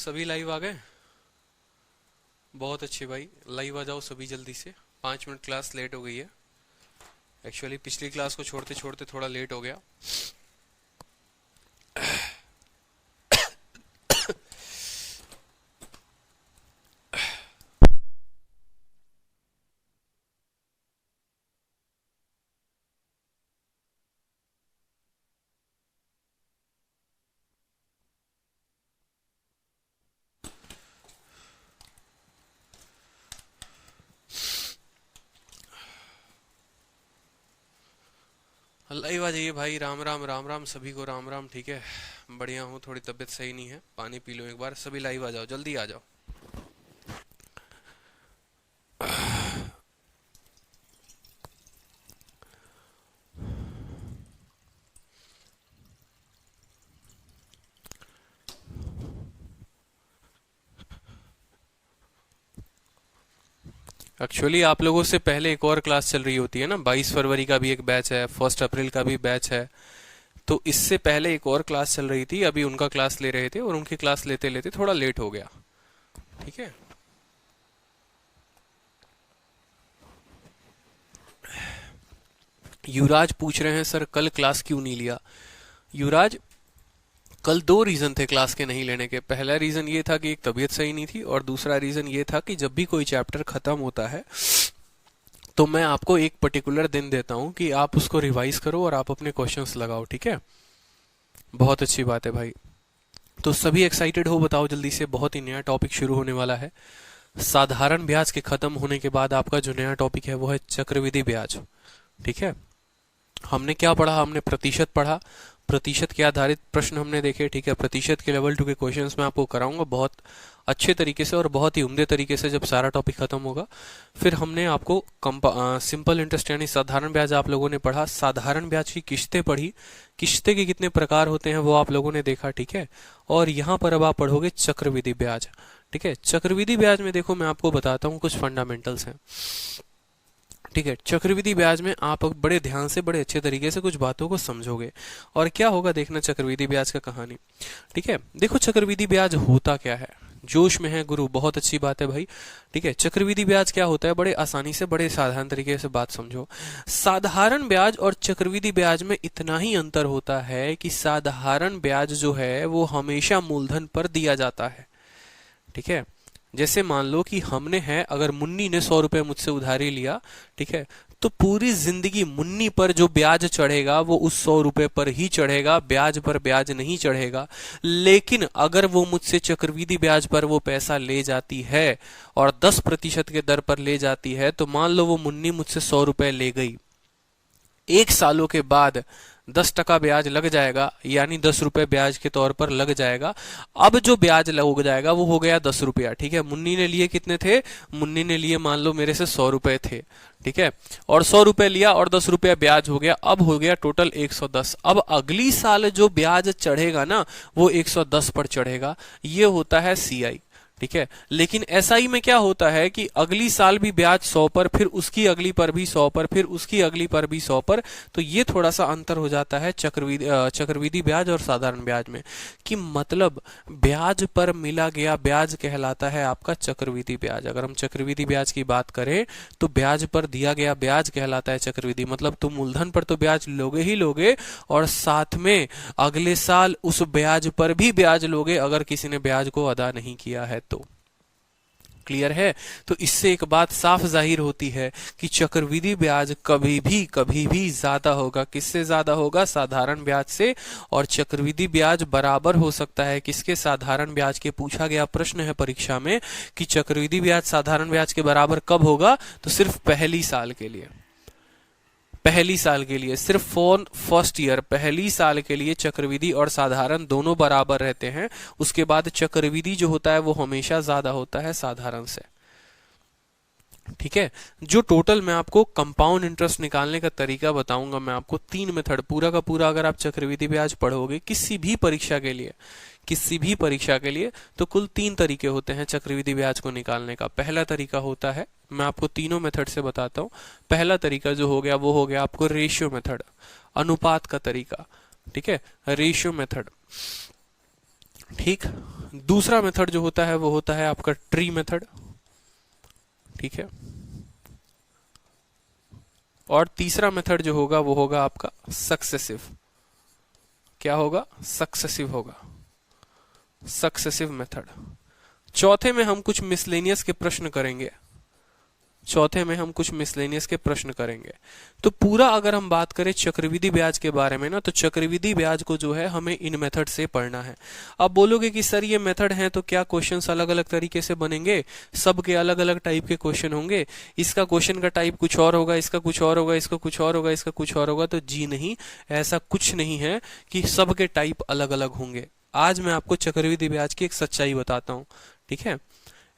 सभी लाइव आ गए। बहुत अच्छे भाई, लाइव आ जाओ सभी जल्दी से। 5 मिनट क्लास लेट हो गई है। एक्चुअली पिछली क्लास को छोड़ते छोड़ते थोड़ा लेट हो गया। लाइव आ जाइए भाई। राम राम राम राम सभी को, राम राम। ठीक है, बढ़िया हूँ, थोड़ी तबीयत सही नहीं है, पानी पी लो एक बार। सभी लाइव आ जाओ, जल्दी आ जाओ। एक्चुअली आप लोगों से पहले एक और क्लास चल रही होती है ना, 22 फरवरी का भी एक बैच है, 1 अप्रैल का भी बैच है। तो इससे पहले एक और क्लास चल रही थी, अभी उनका क्लास ले रहे थे और उनकी क्लास लेते लेते थोड़ा लेट हो गया। ठीक है, युवराज पूछ रहे हैं सर कल क्लास क्यों नहीं लिया। युवराज, कल 2 रीजन थे क्लास के नहीं लेने के। पहला रीजन ये था कि एक तबीयत सही नहीं थी, और दूसरा रीजन ये था कि जब भी कोई चैप्टर खत्म होता है तो मैं आपको एक पर्टिकुलर दिन देता हूं कि आप उसको रिवाइज करो और आप अपने क्वेश्चंस लगाओ। ठीक है, बहुत अच्छी बात है भाई। तो सभी एक्साइटेड हो, बताओ जल्दी से। बहुत ही नया टॉपिक शुरू होने वाला है। साधारण ब्याज के खत्म होने के बाद आपका जो नया टॉपिक है वो है चक्रवृद्धि ब्याज। ठीक है, हमने क्या पढ़ा? हमने प्रतिशत पढ़ा, प्रतिशत के आधारित प्रश्न हमने देखे। ठीक है, प्रतिशत के लेवल 2 के क्वेश्चंस मैं आपको कराऊंगा बहुत अच्छे तरीके से और बहुत ही उम्दे तरीके से जब सारा टॉपिक खत्म होगा। फिर हमने आपको सिंपल इंटरेस्ट यानी साधारण ब्याज आप लोगों ने पढ़ा। साधारण ब्याज की किस्तें पढ़ी, किस्तें के कितने प्रकार होते हैं वो आप लोगों ने देखा। ठीक है, और यहाँ पर अब आप पढ़ोगे चक्रवृद्धि ब्याज। ठीक है, चक्रवृद्धि ब्याज में देखो मैं आपको बताता हूँ कुछ फंडामेंटल्स हैं। ठीक है, चक्रवृद्धि ब्याज में आप बड़े ध्यान से, बड़े अच्छे तरीके से कुछ बातों को समझोगे और क्या होगा देखना चक्रवृद्धि ब्याज का कहानी। ठीक है, देखो चक्रवृद्धि ब्याज होता क्या है। जोश में है गुरु, बहुत अच्छी बात है भाई। ठीक है, चक्रवृद्धि ब्याज क्या होता है, बड़े आसानी से, बड़े साधारण तरीके से बात समझो। साधारण ब्याज और चक्रवृद्धि ब्याज में इतना ही अंतर होता है कि साधारण ब्याज जो है वो हमेशा मूलधन पर दिया जाता है। ठीक है, जैसे मान लो कि हमने है, अगर मुन्नी ने 100 रुपए मुझसे उधारी लिया, ठीक है, तो पूरी जिंदगी मुन्नी पर जो ब्याज चढ़ेगा वो उस 100 रुपए पर ही चढ़ेगा, ब्याज पर ब्याज नहीं चढ़ेगा। लेकिन अगर वो मुझसे चक्रवृद्धि ब्याज पर वो पैसा ले जाती है और 10% के दर पर ले जाती है, तो मान लो वो मुन्नी मुझसे 100 रुपए ले गई, 1 सालों के बाद 10% ब्याज लग जाएगा, यानी 10 रुपए ब्याज के तौर पर लग जाएगा। अब जो ब्याज लग जाएगा वो हो गया 10 रुपया। ठीक है, मुन्नी ने लिए कितने थे? मुन्नी ने लिए मान लो मेरे से 100 रुपए थे। ठीक है, और 100 रुपए लिया और 10 रुपया ब्याज हो गया, अब हो गया टोटल 110। अब अगली साल जो ब्याज चढ़ेगा ना वो 110 पर चढ़ेगा। ये होता है सीआई। ठीक है, लेकिन एसआई में क्या होता है कि अगली साल भी ब्याज 100 पर, फिर उसकी अगली पर भी 100 पर, फिर उसकी अगली पर भी 100 पर। तो ये थोड़ा सा अंतर हो जाता है चक्रवृद्धि ब्याज और साधारण ब्याज में, कि मतलब ब्याज पर मिला गया ब्याज कहलाता है आपका चक्रवृद्धि ब्याज। अगर हम चक्रवृद्धि ब्याज की बात करें तो ब्याज पर दिया गया ब्याज कहलाता है चक्रवृद्धि। मतलब तुम मूलधन पर तो ब्याज लोगे ही लोगे, और साथ में अगले साल उस ब्याज पर भी ब्याज लोगे अगर किसी ने ब्याज को अदा नहीं किया है तो। क्लियर है? तो इससे एक बात साफ जाहिर होती है कि चक्रवृद्धि ब्याज कभी भी ज्यादा होगा। किससे ज्यादा होगा? साधारण ब्याज से। और चक्रवृद्धि ब्याज बराबर हो सकता है किसके? साधारण ब्याज के। पूछा गया प्रश्न है परीक्षा में कि चक्रवृद्धि ब्याज साधारण ब्याज के बराबर कब होगा, तो सिर्फ पहली साल के लिए। पहली साल के लिए, सिर्फ फॉर फर्स्ट ईयर, पहली साल के लिए चक्रवृद्धि और साधारण दोनों बराबर रहते हैं। उसके बाद चक्रवृद्धि जो होता है वो हमेशा ज्यादा होता है साधारण से। ठीक है, जो टोटल मैं आपको कंपाउंड इंटरेस्ट निकालने का तरीका बताऊंगा, मैं आपको 3 मेथड, पूरा का पूरा अगर आप चक्रवृद्धि ब्याज पढ़ोगे किसी भी परीक्षा के लिए, किसी भी परीक्षा के लिए, तो कुल 3 तरीके होते हैं चक्रवृद्धि ब्याज को निकालने का। पहला तरीका होता है, मैं आपको तीनों मेथड से बताता हूं। पहला तरीका जो हो गया वो हो गया आपको रेशियो मेथड, अनुपात का तरीका। ठीक है, रेशियो मेथड। ठीक। दूसरा मेथड जो होता है वो होता है आपका ट्री मेथड, ठीक है। और तीसरा मेथड जो होगा वो होगा आपका सक्सेसिव। क्या होगा? सक्सेसिव होगा, सक्सेसिव मेथड। चौथे में हम कुछ मिसलेनियस के प्रश्न करेंगे, चौथे में हम कुछ मिसलेनियस के प्रश्न करेंगे। तो पूरा अगर हम बात करें चक्रवृद्धि ब्याज के बारे में ना, तो चक्रवृद्धि ब्याज को जो है हमें इन मेथड से पढ़ना है। अब बोलोगे कि सर ये मेथड हैं तो क्या क्वेश्चंस अलग अलग तरीके से बनेंगे, सबके अलग अलग टाइप के क्वेश्चन होंगे, इसका क्वेश्चन का टाइप कुछ और होगा, इसका कुछ और होगा, इसका कुछ और होगा, इसका कुछ और होगा? तो जी नहीं, ऐसा कुछ नहीं है कि सबके टाइप अलग अलग होंगे। आज मैं आपको चक्रवृद्धि ब्याज की एक सच्चाई बताता हूं, ठीक है।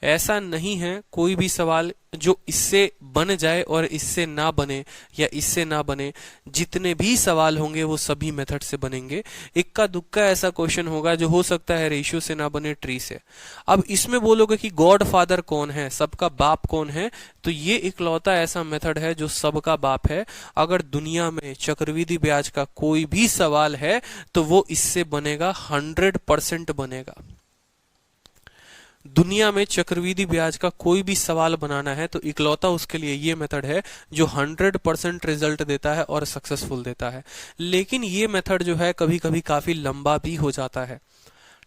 ऐसा नहीं है कोई भी सवाल जो इससे बन जाए और इससे ना बने या इससे ना बने। जितने भी सवाल होंगे वो सभी मेथड से बनेंगे। इक्का दुक्का ऐसा क्वेश्चन होगा जो हो सकता है रेशियो से ना बने, ट्री से। अब इसमें बोलोगे कि गॉड फादर कौन है, सबका बाप कौन है, तो ये इकलौता ऐसा मेथड है जो सबका बाप है। अगर दुनिया में चक्रवृद्धि ब्याज का कोई भी सवाल है तो वो इससे बनेगा, 100% बनेगा। दुनिया में चक्रवृद्धि ब्याज का कोई भी सवाल बनाना है तो इकलौता उसके लिए ये मेथड है जो 100% रिजल्ट देता है और सक्सेसफुल देता है। लेकिन ये मेथड जो है कभी कभी काफी लंबा भी हो जाता है,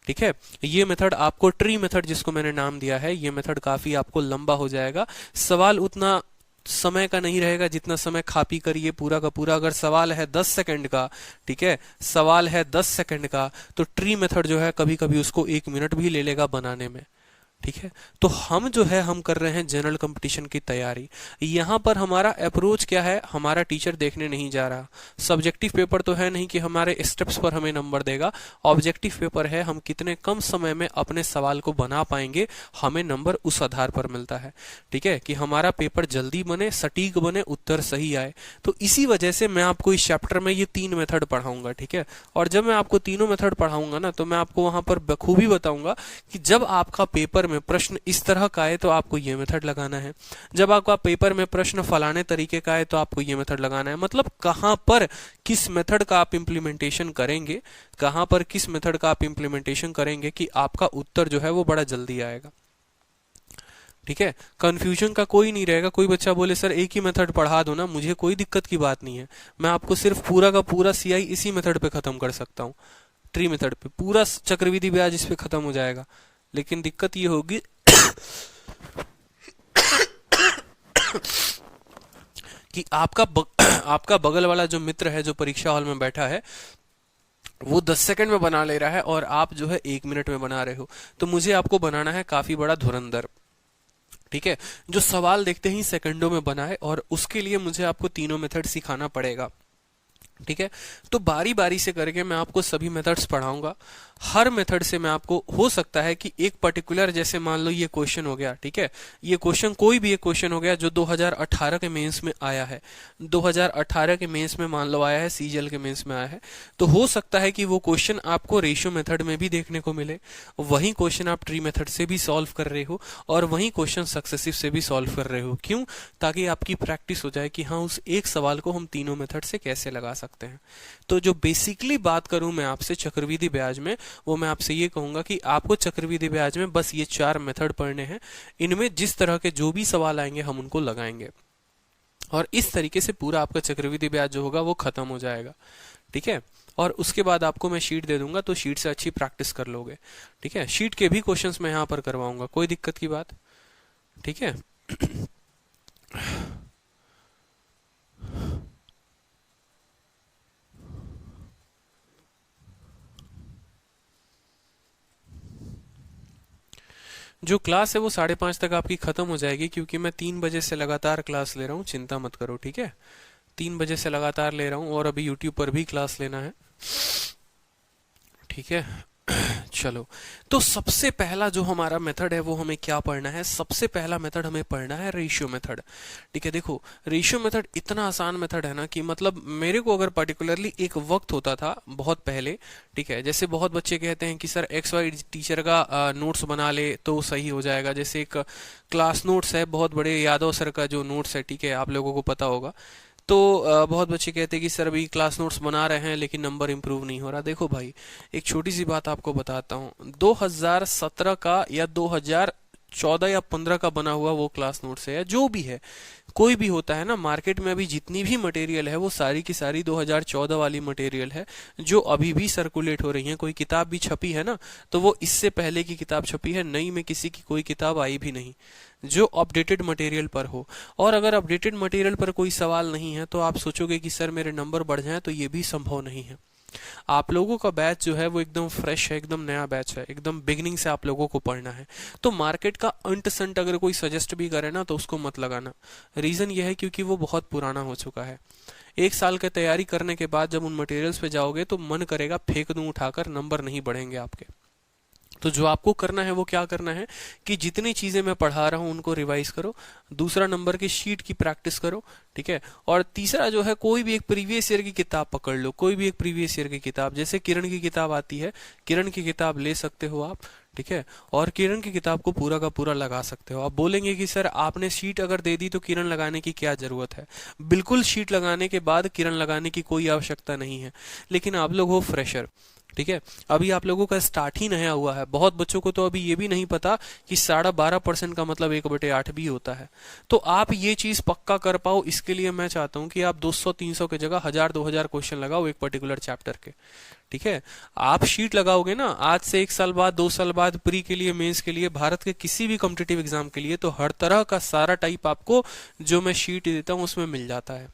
ठीक है। ये मेथड आपको ट्री मेथड जिसको मैंने नाम दिया है, ये मेथड काफी आपको लंबा हो जाएगा। सवाल उतना समय का नहीं रहेगा जितना समय खा पी करिए पूरा का पूरा। अगर सवाल है 10 सेकंड का, ठीक है, सवाल है 10 सेकंड का, तो ट्री मेथड जो है कभी कभी उसको 1 मिनट भी ले लेगा बनाने में, ठीक है। तो हम जो है हम कर रहे हैं जनरल कंपटीशन की तैयारी। यहां पर हमारा अप्रोच क्या है, हमारा टीचर देखने नहीं जा रहा। सब्जेक्टिव पेपर तो है नहीं कि हमारे स्टेप्स पर हमें नंबर देगा। ऑब्जेक्टिव पेपर है हम कितने कम समय में अपने सवाल को बना पाएंगे, हमें नंबर उस आधार पर मिलता है, ठीक है, कि हमारा पेपर जल्दी बने, सटीक बने, उत्तर सही आए। तो इसी वजह से मैं आपको इस चैप्टर में ये 3 मेथड पढ़ाऊंगा, ठीक है। और जब मैं आपको तीनों मेथड पढ़ाऊंगा ना, तो मैं आपको वहां पर बखूबी बताऊंगा कि जब आपका पेपर में प्रश्न इस तरह का आए तो आपको ये मेथड लगाना है, जब आपका पेपर में प्रश्न फलाने तरीके का आए तो आपको ये मेथड लगाना है। मतलब कहां पर किस मेथड का आप इंप्लीमेंटेशन करेंगे, कहां पर किस मेथड का आप इंप्लीमेंटेशन करेंगे कि आपका उत्तर जो है वो बड़ा जल्दी आएगा, ठीक है। कंफ्यूजन का कोई नहीं रहेगा। कोई बच्चा बोले सर एक ही मेथड पढ़ा दो ना, मुझे कोई दिक्कत की बात नहीं है, मैं आपको सिर्फ पूरा का पूरा सीआई इसी मेथड पे खत्म कर सकता हूँ, ट्री मेथड पे पूरा चक्रवृद्धि ब्याज इस पे खत्म हो जाएगा। लेकिन दिक्कत ये होगी कि आपका बगल वाला जो मित्र है जो परीक्षा हॉल में बैठा है वो 10 सेकंड में बना ले रहा है और आप जो है 1 मिनट में बना रहे हो। तो मुझे आपको बनाना है काफी बड़ा धुरंधर, ठीक है, जो सवाल देखते ही सेकंडों में बनाए, और उसके लिए मुझे आपको तीनों मेथड सिखाना पड़ेगा, ठीक है। तो बारी बारी से करके मैं आपको सभी मेथड्स पढ़ाऊंगा। हर मेथड से मैं आपको, हो सकता है कि एक पर्टिकुलर, जैसे मान लो ये क्वेश्चन हो गया, ठीक है, ये क्वेश्चन कोई भी एक क्वेश्चन हो गया जो 2018 के मेंस में आया है, 2018 के मेंस में मान लो आया है, सीजीएल के मेंस में आया है, तो हो सकता है कि वो क्वेश्चन आपको रेशियो मेथड में भी देखने को मिले, वही क्वेश्चन आप ट्री मेथड से भी सॉल्व कर रहे हो और वही क्वेश्चन सक्सेसिव से भी सॉल्व कर रहे हो। क्यों? ताकि आपकी प्रैक्टिस हो जाए कि हाँ उस एक सवाल को हम तीनों मेथड से कैसे लगा सकते हैं। तो जो बेसिकली बात करूं मैं आपसे चक्रवृद्धि ब्याज में, वो मैं आपसे ये कहूंगा कि आपको चक्रवृद्धि ब्याज में बस ये 4 मेथड पढ़ने हैं। इनमें जिस तरह के जो भी सवाल आएंगे हम उनको लगाएंगे और इस तरीके से पूरा आपका चक्रवृद्धि ब्याज जो होगा वो खत्म हो जाएगा, ठीक है। और उसके बाद आपको मैं शीट दे दूंगा, तो शीट से अच्छी प्रैक्टिस कर लोगे, ठीक है। शीट के भी क्वेश्चंस मैं यहाँ पर करवाऊंगा, कोई दिक्कत की बात, ठीक है। जो क्लास है वो 5:30 तक आपकी खत्म हो जाएगी, क्योंकि मैं 3 बजे से लगातार क्लास ले रहा हूँ, चिंता मत करो, ठीक है। 3 बजे से लगातार ले रहा हूँ और अभी यूट्यूब पर भी क्लास लेना है, ठीक है। चलो, तो सबसे पहला जो हमारा मेथड है वो हमें क्या पढ़ना है? सबसे पहला मेथड हमें पढ़ना है रेशियो मेथड, ठीक है। देखो, रेशियो मेथड इतना आसान मेथड है ना कि मतलब मेरे को अगर पर्टिकुलरली एक वक्त होता था बहुत पहले, ठीक है, जैसे बहुत बच्चे कहते हैं कि सर XY टीचर का नोट्स बना ले तो सही हो जाएगा। जैसे एक क्लास नोट्स है बहुत बड़े, यादव सर का जो नोट्स है, ठीक है, आप लोगों को पता होगा। तो बहुत बच्चे कहते हैं कि सर अभी क्लास नोट्स बना रहे हैं लेकिन नंबर इंप्रूव नहीं हो रहा। देखो भाई, एक छोटी सी बात आपको बताता हूँ, 2017 का या 2014 या 15 का बना हुआ वो क्लास नोट्स है, या जो भी है, कोई भी होता है ना, मार्केट में अभी जितनी भी मटेरियल है वो सारी की सारी 2014 वाली मटेरियल है जो अभी भी सर्कुलेट हो रही है। कोई किताब भी छपी है ना, तो वो इससे पहले की किताब छपी है, नई में किसी की कोई किताब आई भी नहीं जो अपडेटेड मटेरियल पर हो। और अगर अपडेटेड मटेरियल पर कोई सवाल नहीं है तो आप सोचोगे कि सर मेरे नंबर बढ़ जाएं, तो ये भी संभव नहीं है। आप लोगों का बैच जो है वो एकदम फ्रेश है, एकदम नया बैच है, एकदम बिगिनिंग से आप लोगों को पढ़ना है। तो मार्केट का अंट संट अगर कोई सजेस्ट भी करे ना तो उसको मत लगाना। रीजन ये है क्योंकि वो बहुत पुराना हो चुका है। एक साल की तैयारी करने के बाद जब उन मटेरियल्स पे जाओगे तो मन करेगा फेंक दूं उठाकर, नंबर नहीं बढ़ेंगे आपके। तो जो आपको करना है वो क्या करना है कि जितनी चीजें मैं पढ़ा रहा हूं उनको रिवाइज करो, दूसरा नंबर की शीट की प्रैक्टिस करो, ठीक है। और तीसरा जो है, कोई भी एक प्रीवियस ईयर की किताब पकड़ लो, कोई भी एक प्रीवियस ईयर की किताब, जैसे किरण की किताब आती है, किरण की किताब ले सकते हो आप, ठीक है। और किरण की किताब को पूरा का पूरा लगा सकते हो। आप बोलेंगे कि सर आपने शीट अगर दे दी तो किरण लगाने की क्या जरूरत है? बिल्कुल, शीट लगाने के बाद किरण लगाने की कोई आवश्यकता नहीं है। लेकिन आप लोग हो फ्रेशर, ठीक है, अभी आप लोगों का स्टार्ट ही नया हुआ है। बहुत बच्चों को तो अभी ये भी नहीं पता कि 12.5% का मतलब 1/8 भी होता है। तो आप ये चीज पक्का कर पाओ, इसके लिए मैं चाहता हूं कि आप 200-300 की जगह 1000-2000 क्वेश्चन लगाओ एक पर्टिकुलर चैप्टर के, ठीक है। आप शीट लगाओगे ना, आज से 1 साल बाद, 2 साल बाद, प्री के लिए, मेंस के लिए, भारत के किसी भी कॉम्पिटिटिव एग्जाम के लिए, तो हर तरह का सारा टाइप आपको जो मैं शीट देता हूं उसमें मिल जाता है।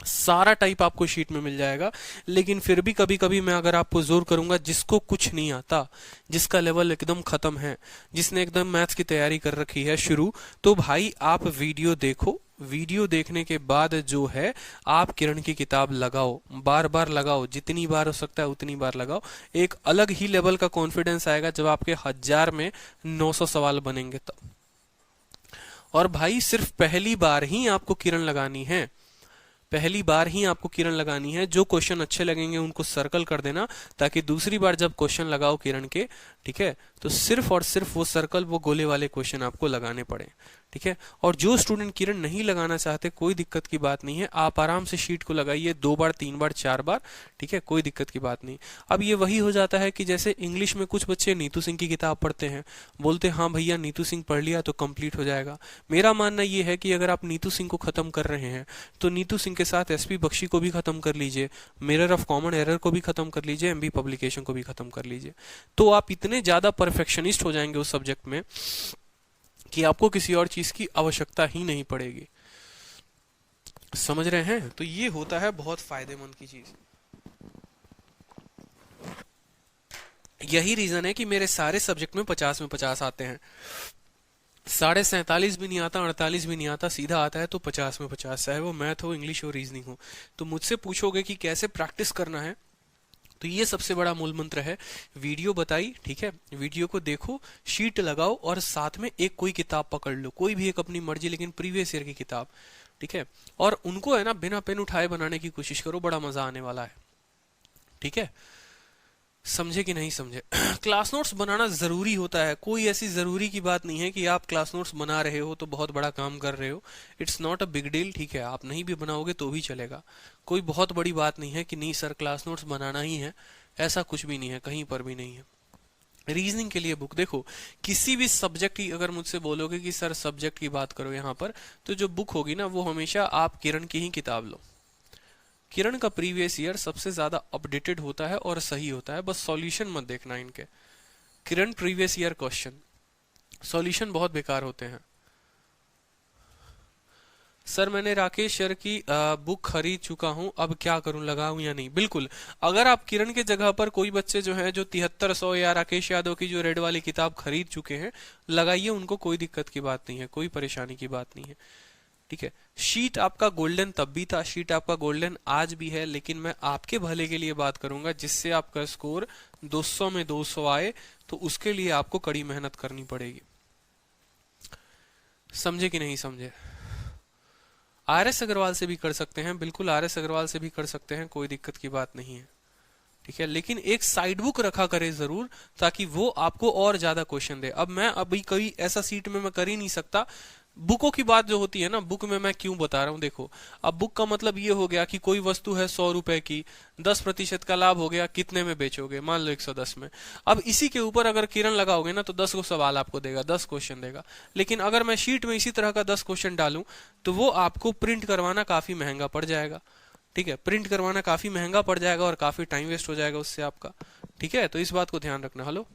सारा टाइप आपको शीट में मिल जाएगा। लेकिन फिर भी कभी कभी मैं अगर आपको जोर करूंगा, जिसको कुछ नहीं आता, जिसका लेवल एकदम खत्म है, जिसने एकदम मैथ्स की तैयारी कर रखी है शुरू, तो भाई आप वीडियो देखो, वीडियो देखने के बाद जो है आप किरण की किताब लगाओ, बार बार लगाओ, जितनी बार हो सकता है उतनी बार लगाओ। एक अलग ही लेवल का कॉन्फिडेंस आएगा जब आपके 1000 में 900 सवाल बनेंगे तब। और भाई सिर्फ पहली बार ही आपको किरण लगानी है, पहली बार ही आपको किरण लगानी है। जो क्वेश्चन अच्छे लगेंगे उनको सर्कल कर देना, ताकि दूसरी बार जब क्वेश्चन लगाओ किरण के, ठीक है, तो सिर्फ और सिर्फ वो सर्कल, वो गोले वाले क्वेश्चन आपको लगाने पड़े, ठीक है। और जो स्टूडेंट किरण नहीं लगाना चाहते, कोई दिक्कत की बात नहीं है, आप आराम से शीट को लगाइए 2 बार, 3 बार, 4 बार, ठीक है, कोई दिक्कत की बात नहीं। अब ये वही हो जाता है कि जैसे इंग्लिश में कुछ बच्चे नीतू सिंह की किताब पढ़ते हैं, बोलते हैं हाँ भैया नीतू सिंह पढ़ लिया तो कंप्लीट हो जाएगा। मेरा मानना ये है कि अगर आप नीतू सिंह को खत्म कर रहे हैं तो नीतू सिंह के साथ एसपी बख्शी को भी खत्म कर लीजिए, मिरर ऑफ कॉमन एरर को भी खत्म कर लीजिए, एमबी पब्लिकेशन को भी खत्म कर लीजिए। तो आप इतने ज्यादा परफेक्शनिस्ट हो जाएंगे उस सब्जेक्ट में कि आपको किसी और चीज की आवश्यकता ही नहीं पड़ेगी। समझ रहे हैं? तो ये होता है बहुत फायदेमंद की चीज। यही रीजन है कि मेरे सारे सब्जेक्ट में 50 में 50 आते हैं। 47.5 भी नहीं आता, 48 भी नहीं आता, सीधा आता है तो 50 में 50, चाहे वो मैथ हो, इंग्लिश हो, रीजनिंग हो। तो मुझसे पूछोगे कि कैसे प्रैक्टिस करना है, तो ये सबसे बड़ा मूल मंत्र है। वीडियो बताई, ठीक है, वीडियो को देखो, शीट लगाओ और साथ में एक कोई किताब पकड़ लो, कोई भी एक अपनी मर्जी, लेकिन प्रीवियस ईयर की किताब, ठीक है। और उनको है ना बिना पेन उठाए बनाने की कोशिश करो, बड़ा मजा आने वाला है, ठीक है। समझे कि नहीं समझे? क्लास नोट्स बनाना जरूरी होता है, कोई ऐसी जरूरी की बात नहीं है कि आप क्लास नोट्स बना रहे हो तो बहुत बड़ा काम कर रहे हो। It's not a big deal, ठीक है। आप नहीं भी बनाओगे तो भी चलेगा, कोई बहुत बड़ी बात नहीं है कि नहीं सर क्लास नोट्स बनाना ही है, ऐसा कुछ भी नहीं है, कहीं पर भी नहीं है। रीजनिंग के लिए बुक देखो, किसी भी सब्जेक्ट की अगर मुझसे बोलोगे कि सर सब्जेक्ट की बात करो यहाँ पर, तो जो बुक होगी ना वो हमेशा आप किरण की ही किताब लो। किरण का प्रीवियस ईयर सबसे ज्यादा अपडेटेड होता है और सही होता है, बस सॉल्यूशन मत देखना इनके। किरण प्रीवियस ईयर क्वेश्चन, सॉल्यूशन बहुत बेकार होते हैं। सर मैंने राकेश सर की बुक खरीद चुका हूं, अब क्या करूं, लगाऊं या नहीं? बिल्कुल, अगर आप किरण के जगह पर कोई बच्चे जो हैं जो 7300 या राकेश यादव की जो रेड वाली किताब खरीद चुके हैं, लगाइए उनको, कोई दिक्कत की बात नहीं है, कोई परेशानी की बात नहीं है, ठीक है। शीट आपका गोल्डन तब भी था, शीट आपका गोल्डन आज भी है, लेकिन मैं आपके भले के लिए बात करूंगा, जिससे आपका स्कोर 200 में 200 आए, तो उसके लिए आपको कड़ी मेहनत करनी पड़ेगी। समझे कि नहीं समझे? आरएस अग्रवाल से भी कर सकते हैं, बिल्कुल आरएस अग्रवाल से भी कर सकते हैं, कोई दिक्कत की बात नहीं है, ठीक है। लेकिन एक साइड बुक रखा करे जरूर, ताकि वो आपको और ज्यादा क्वेश्चन दे। अब मैं अभी कोई ऐसा सीट में मैं कर ही नहीं सकता बुकों की बात जो होती है ना, बुक में मैं क्यों बता रहा हूँ, देखो अब बुक का मतलब ये हो गया कि कोई वस्तु है 100 रुपए की, 10% का लाभ हो गया, कितने में बेचोगे, मान लो 110 में। अब इसी के ऊपर अगर किरण लगाओगे ना तो 10 को सवाल आपको देगा, 10 क्वेश्चन देगा। लेकिन अगर मैं शीट में इसी तरह का 10 क्वेश्चन डालूं तो वो आपको प्रिंट करवाना काफी महंगा पड़ जाएगा। ठीक है, प्रिंट करवाना काफी महंगा पड़ जाएगा और काफी टाइम वेस्ट हो जाएगा उससे आपका। ठीक है, तो इस बात को ध्यान रखना। हेलो।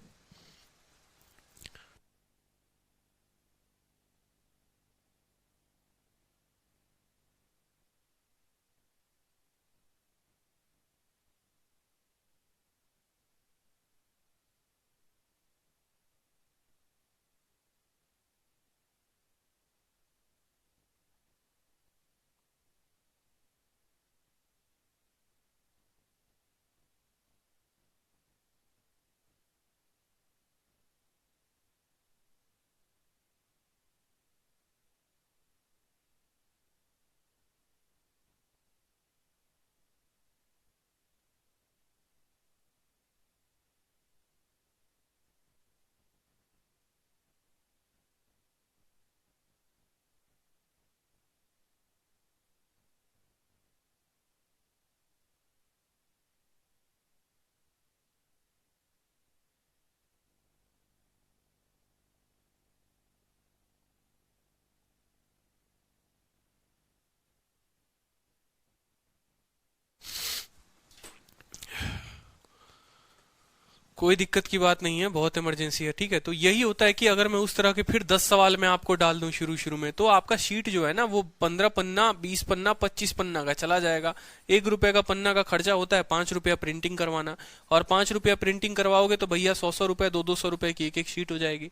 कोई दिक्कत की बात नहीं है, बहुत इमरजेंसी है। ठीक है, तो यही होता है कि अगर मैं उस तरह के फिर 10 सवाल मैं आपको डाल दूं शुरू शुरू में, तो आपका शीट जो है ना वो 15 पन्ना, 20 पन्ना, 25 पन्ना का चला जाएगा। 1 रुपए का पन्ना का खर्चा होता है, 5 रुपया प्रिंटिंग करवाना। और 5 रुपया प्रिंटिंग करवाओगे तो भैया 100 100 रुपए, 200 200 रुपए की एक एक शीट हो जाएगी।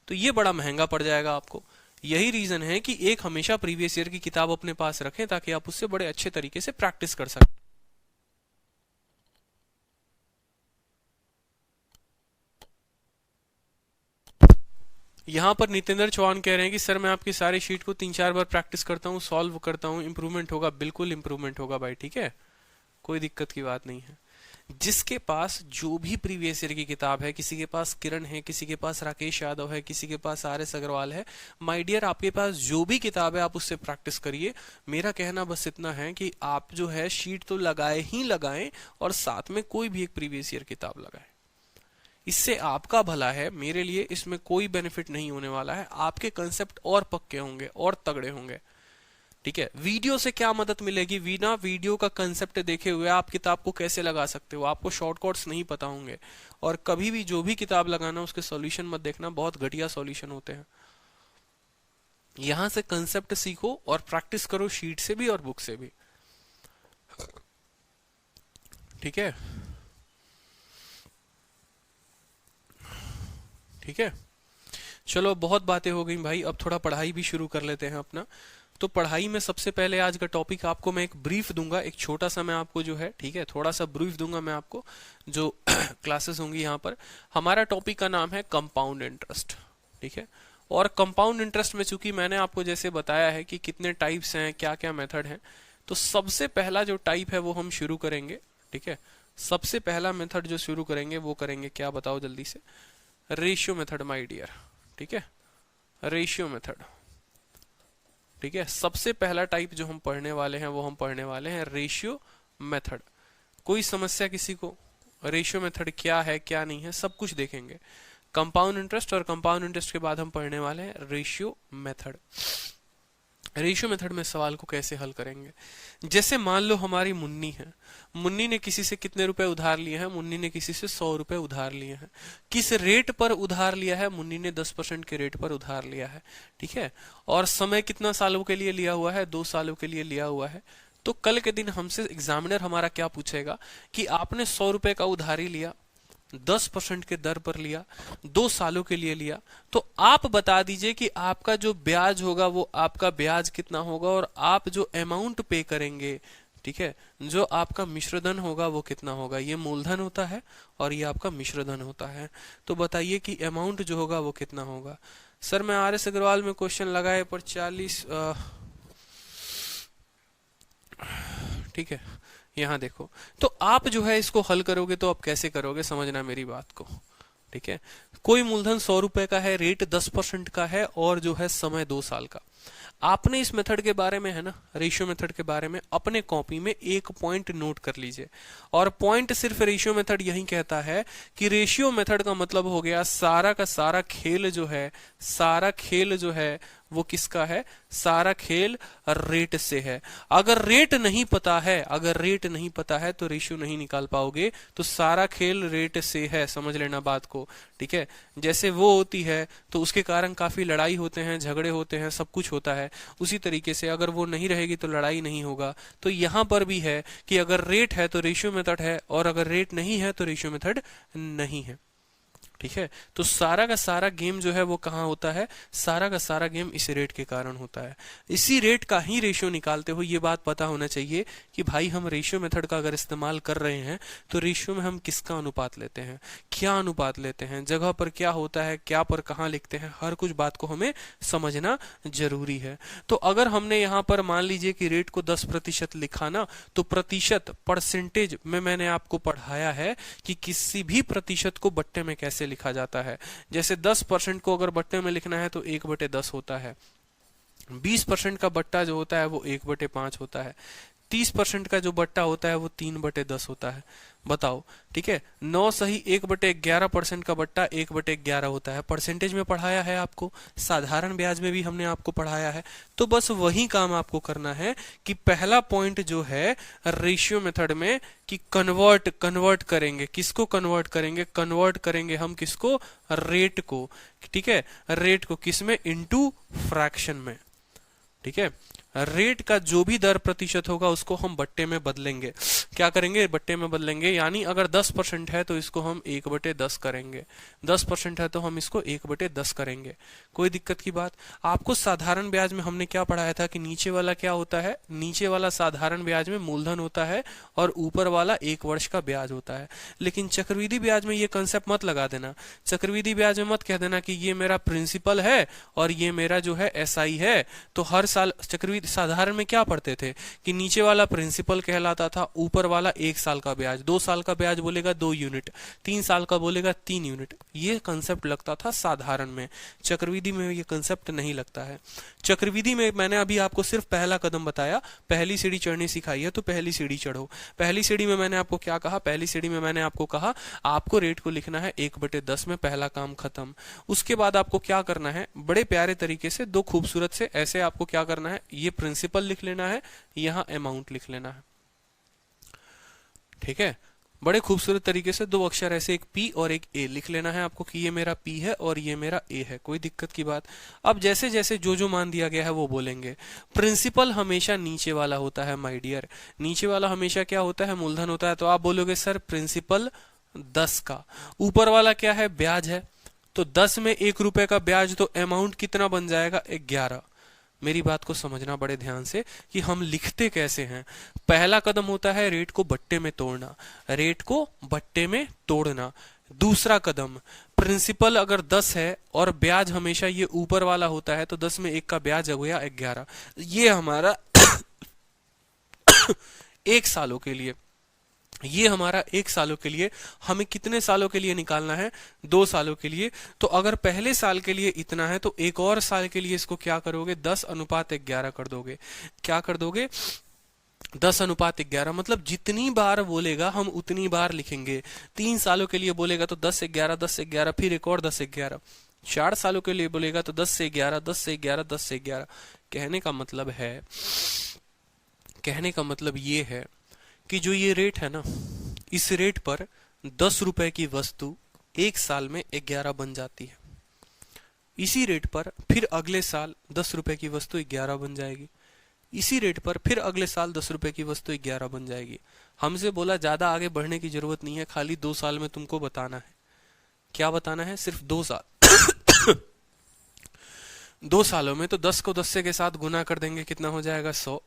तो ये बड़ा महंगा पड़ जाएगा आपको। यही रीजन है कि एक हमेशा प्रीवियस ईयर की किताब अपने पास रखें ताकि आप उससे बड़े अच्छे तरीके से प्रैक्टिस कर सकें। यहाँ पर नितेंद्र चौहान कह रहे हैं कि सर मैं आपकी सारी शीट को 3 4 बार प्रैक्टिस करता हूँ, सॉल्व करता हूँ, इंप्रूवमेंट होगा। बिल्कुल इंप्रूवमेंट होगा भाई, ठीक है, कोई दिक्कत की बात नहीं है। जिसके पास जो भी प्रीवियस ईयर की किताब है, किसी के पास किरण है, किसी के पास राकेश यादव है, किसी के पास आर एस अग्रवाल है, माय डियर आपके पास जो भी किताब है आप उससे प्रैक्टिस करिए। मेरा कहना बस इतना है कि आप जो है शीट तो लगाए ही लगाएं और साथ में कोई भी एक प्रीवियस ईयर किताब लगाएं। इससे आपका भला है, मेरे लिए इसमें कोई बेनिफिट नहीं होने वाला है। आपके कंसेप्ट और पक्के होंगे और तगड़े होंगे। ठीक है, वीडियो से क्या मदद मिलेगी, बिना वीडियो का कंसेप्ट देखे हुए आप किताब को कैसे लगा सकते हो, आपको शॉर्टकट्स नहीं पता होंगे। और कभी भी जो भी किताब लगाना उसके सॉल्यूशन मत देखना, बहुत घटिया सॉल्यूशन होते हैं। यहां से कंसेप्ट सीखो और प्रैक्टिस करो, शीट से भी और बुक से भी। ठीक है, ठीक है, चलो बहुत बातें हो गई भाई, अब थोड़ा पढ़ाई भी शुरू कर लेते हैं अपना। तो पढ़ाई में सबसे पहले आज का टॉपिक आपको मैं एक ब्रीफ दूंगा, एक छोटा सा मैं आपको जो है, ठीक है, थोड़ा सा ब्रीफ दूंगा मैं आपको। जो क्लासेस होंगी यहाँ पर, हमारा टॉपिक का नाम है कंपाउंड इंटरेस्ट। ठीक है, और कंपाउंड इंटरेस्ट में चूंकि मैंने आपको जैसे बताया है कि कितने टाइप्स हैं, क्या क्या मेथड हैं, तो सबसे पहला जो टाइप है वो हम शुरू करेंगे। ठीक है, सबसे पहला मेथड जो शुरू करेंगे वो करेंगे क्या, बताओ जल्दी से, रेशियो मेथड माय डियर। ठीक है, रेशियो मेथड। ठीक है, सबसे पहला टाइप जो हम पढ़ने वाले हैं वो हम पढ़ने वाले हैं रेशियो मेथड। कोई समस्या किसी को, रेशियो मेथड क्या है क्या नहीं है सब कुछ देखेंगे। कंपाउंड इंटरेस्ट, और कंपाउंड इंटरेस्ट के बाद हम पढ़ने वाले हैं रेशियो मेथड। रेशियो मेथड में सवाल को कैसे हल करेंगे, जैसे मान लो हमारी मुन्नी है, मुन्नी ने किसी से कितने रुपए उधार लिए हैं, मुन्नी ने किसी से 100 रुपए उधार लिए हैं। किस रेट पर उधार लिया है, मुन्नी ने 10% के रेट पर उधार लिया है। ठीक है, और समय कितना सालों के लिए लिया हुआ है, 2 सालों के लिए लिया हुआ है। तो कल के दिन हमसे एग्जामिनर हमारा क्या पूछेगा कि आपने 100 रुपए का उधारी लिया, 10% के दर पर लिया, 2 सालों के लिए लिया, तो आप बता दीजिए कि आपका जो ब्याज होगा वो आपका ब्याज कितना होगा, और आप जो अमाउंट पे करेंगे, ठीक है, जो आपका मिश्रधन होगा वो कितना होगा। ये मूलधन होता है और ये आपका मिश्रधन होता है। तो बताइए कि अमाउंट जो होगा वो कितना होगा। सर मैं आर एस अग्रवाल में क्वेश्चन लगाए पर 40, ठीक है, यहाँ देखो। तो आप जो है इसको हल करोगे तो आप कैसे करोगे, समझना मेरी बात को। ठीक है, कोई मूलधन 100 रुपए का है, रेट 10% का है और जो है समय 2 साल का। आपने इस मेथड के बारे में है ना, रेशियो मेथड के बारे में अपने कॉपी में एक पॉइंट नोट कर लीजिए। और पॉइंट सिर्फ रेशियो मेथड यही कहता है कि रेशियो मेथड का मतलब हो गया सारा का सारा खेल जो है, सारा खेल जो है वो किसका है, सारा खेल रेट से है। अगर रेट नहीं पता है, अगर रेट नहीं पता है तो रेशियो नहीं निकाल पाओगे। तो सारा खेल रेट से है, समझ लेना बात को, ठीक है। जैसे वो होती है तो उसके कारण काफी लड़ाई होते हैं, झगड़े होते हैं, सब कुछ होता है। उसी तरीके से अगर वो नहीं रहेगी तो लड़ाई नहीं होगा। तो यहां पर भी है कि अगर रेट है तो रेशियो मेथड है, और अगर रेट नहीं है तो रेशियो मेथड नहीं है, ठीक है। तो सारा का सारा गेम जो है वो कहाँ होता है, सारा का सारा गेम इसी रेट के कारण होता है। इसी रेट का ही रेशियो निकालते हो ये बात पता होना चाहिए कि भाई हम रेशियो मेथड का अगर इस्तेमाल कर रहे हैं तो रेशियो में हम किसका अनुपात लेते हैं, क्या अनुपात लेते हैं, जगह पर क्या होता है, क्या पर कहाँ लिखते हैं, हर कुछ बात को हमें समझना जरूरी है। तो अगर हमने यहाँ पर मान लीजिए कि रेट को 10% लिखा ना, तो प्रतिशत परसेंटेज में मैंने आपको पढ़ाया है कि किसी भी प्रतिशत को बट्टे में कैसे लिखा जाता है। जैसे 10% को अगर बट्टे में लिखना है तो 1/10 होता है, 20% का बट्टा जो होता है वो 1/5 होता है, 30% का जो बट्टा होता है वो 3/10 होता है। बताओ, ठीक है। 9 सही 1/11% का बट्टा 1/11 होता है। परसेंटेज में पढ़ाया है आपको, साधारण ब्याज में भी हमने आपको पढ़ाया है। तो बस वही काम आपको करना है कि पहला पॉइंट जो है रेशियो मेथड में कि कन्वर्ट करेंगे, किसको कन्वर्ट करेंगे, कन्वर्ट करेंगे हम किसको, रेट को, ठीक है। रेट को किसमें, इनटू फ्रैक्शन में, ठीक है। रेट का जो भी दर प्रतिशत होगा उसको हम बट्टे में बदलेंगे। क्या करेंगे, बट्टे में बदलेंगे। यानी अगर 10% है तो इसको हम 1/10 करेंगे, 10% है तो हम इसको 1/10 करेंगे। कोई दिक्कत की बात। आपको साधारण ब्याज में हमने क्या पढ़ाया था कि नीचे वाला क्या होता है, नीचे वाला साधारण ब्याज में मूलधन होता है और ऊपर वाला 1 वर्ष का ब्याज होता है। लेकिन चक्रवृद्धि ब्याज में ये कंसेप्ट मत लगा देना। चक्रवृद्धि ब्याज में मत कह देना कि ये मेरा प्रिंसिपल है और ये मेरा जो है SI है। तो हर साल चक्रवृद्धि, साधारण में क्या पढ़ते थे कि नीचे वाला प्रिंसिपल कहलाता था, ऊपर वाला 1 साल का ब्याज, 2 साल का ब्याज बोलेगा 2 यूनिट, 3 साल का बोलेगा 3 यूनिट। ये कंसेप्ट लगता था साधारण में, चक्रवृद्धि में ये कंसेप्ट नहीं लगता है। चक्रवृद्धि में मैंने अभी आपको सिर्फ पहला कदम बताया, पहली सीढ़ी चढ़नी सिखाई है तो पहली सीढ़ी चढ़ो। पहली सीढ़ी में मैंने आपको क्या कहा, पहली सीढ़ी में मैंने आपको कहा आपको रेट को लिखना है 1/10 में, पहला काम खत्म। उसके बाद आपको क्या करना है, बड़े प्यारे तरीके से दो खूबसूरत से ऐसे आपको क्या करना है, ये प्रिंसिपल लिख लेना है, यहां अमाउंट लिख लेना है, ठीक है। बड़े खूबसूरत तरीके से दो अक्षर ऐसे, एक P और एक A लिख लेना है आपको कि ये मेरा P है और ये मेरा A है। कोई दिक्कत की बात। अब जैसे जैसे जो जो मान दिया गया है वो बोलेंगे। प्रिंसिपल हमेशा नीचे वाला होता है माय डियर, नीचे वाला हमेशा क्या होता है, मूलधन होता है। तो आप बोलोगे सर प्रिंसिपल 10 का, ऊपर वाला क्या है, ब्याज है। तो 10 में 1 रुपए का ब्याज, तो अमाउंट कितना बन जाएगा, 11। मेरी बात को समझना बड़े ध्यान से कि हम लिखते कैसे हैं। पहला कदम होता है रेट को बट्टे में तोड़ना, रेट को बट्टे में तोड़ना। दूसरा कदम, प्रिंसिपल अगर 10 है और ब्याज हमेशा ये ऊपर वाला होता है तो 10 में 1 का ब्याज हो गया 11। ये हमारा 1 सालों के लिए, ये हमारा 1 सालों के लिए। हमें कितने सालों के लिए निकालना है, 2 सालों के लिए। तो अगर पहले साल के लिए इतना है तो एक और साल के लिए इसको क्या करोगे, 10:11 कर दोगे। क्या कर दोगे, 10:11। मतलब जितनी बार बोलेगा हम उतनी बार लिखेंगे। 3 सालों के लिए बोलेगा तो 10:11, 10:11, फिर एक और 10:11। 4 सालों के लिए बोलेगा तो 10:11, 10:11, 10:11। कहने का मतलब है, कहने का मतलब ये है कि जो ये रेट है ना, इस रेट पर 10 रुपए की वस्तु 1 साल में 11 बन जाती है। इसी रेट पर फिर अगले साल 10 रुपए की वस्तु 11 बन जाएगी। इसी रेट पर फिर अगले साल 10 रुपए की वस्तु 11 बन जाएगी। हमसे बोला ज्यादा आगे बढ़ने की जरूरत नहीं है, खाली 2 साल में तुमको बताना है। क्या बताना है, सिर्फ 2 साल। 2 सालों में तो 10 को 10 से के साथ गुना कर देंगे, कितना हो जाएगा, 100।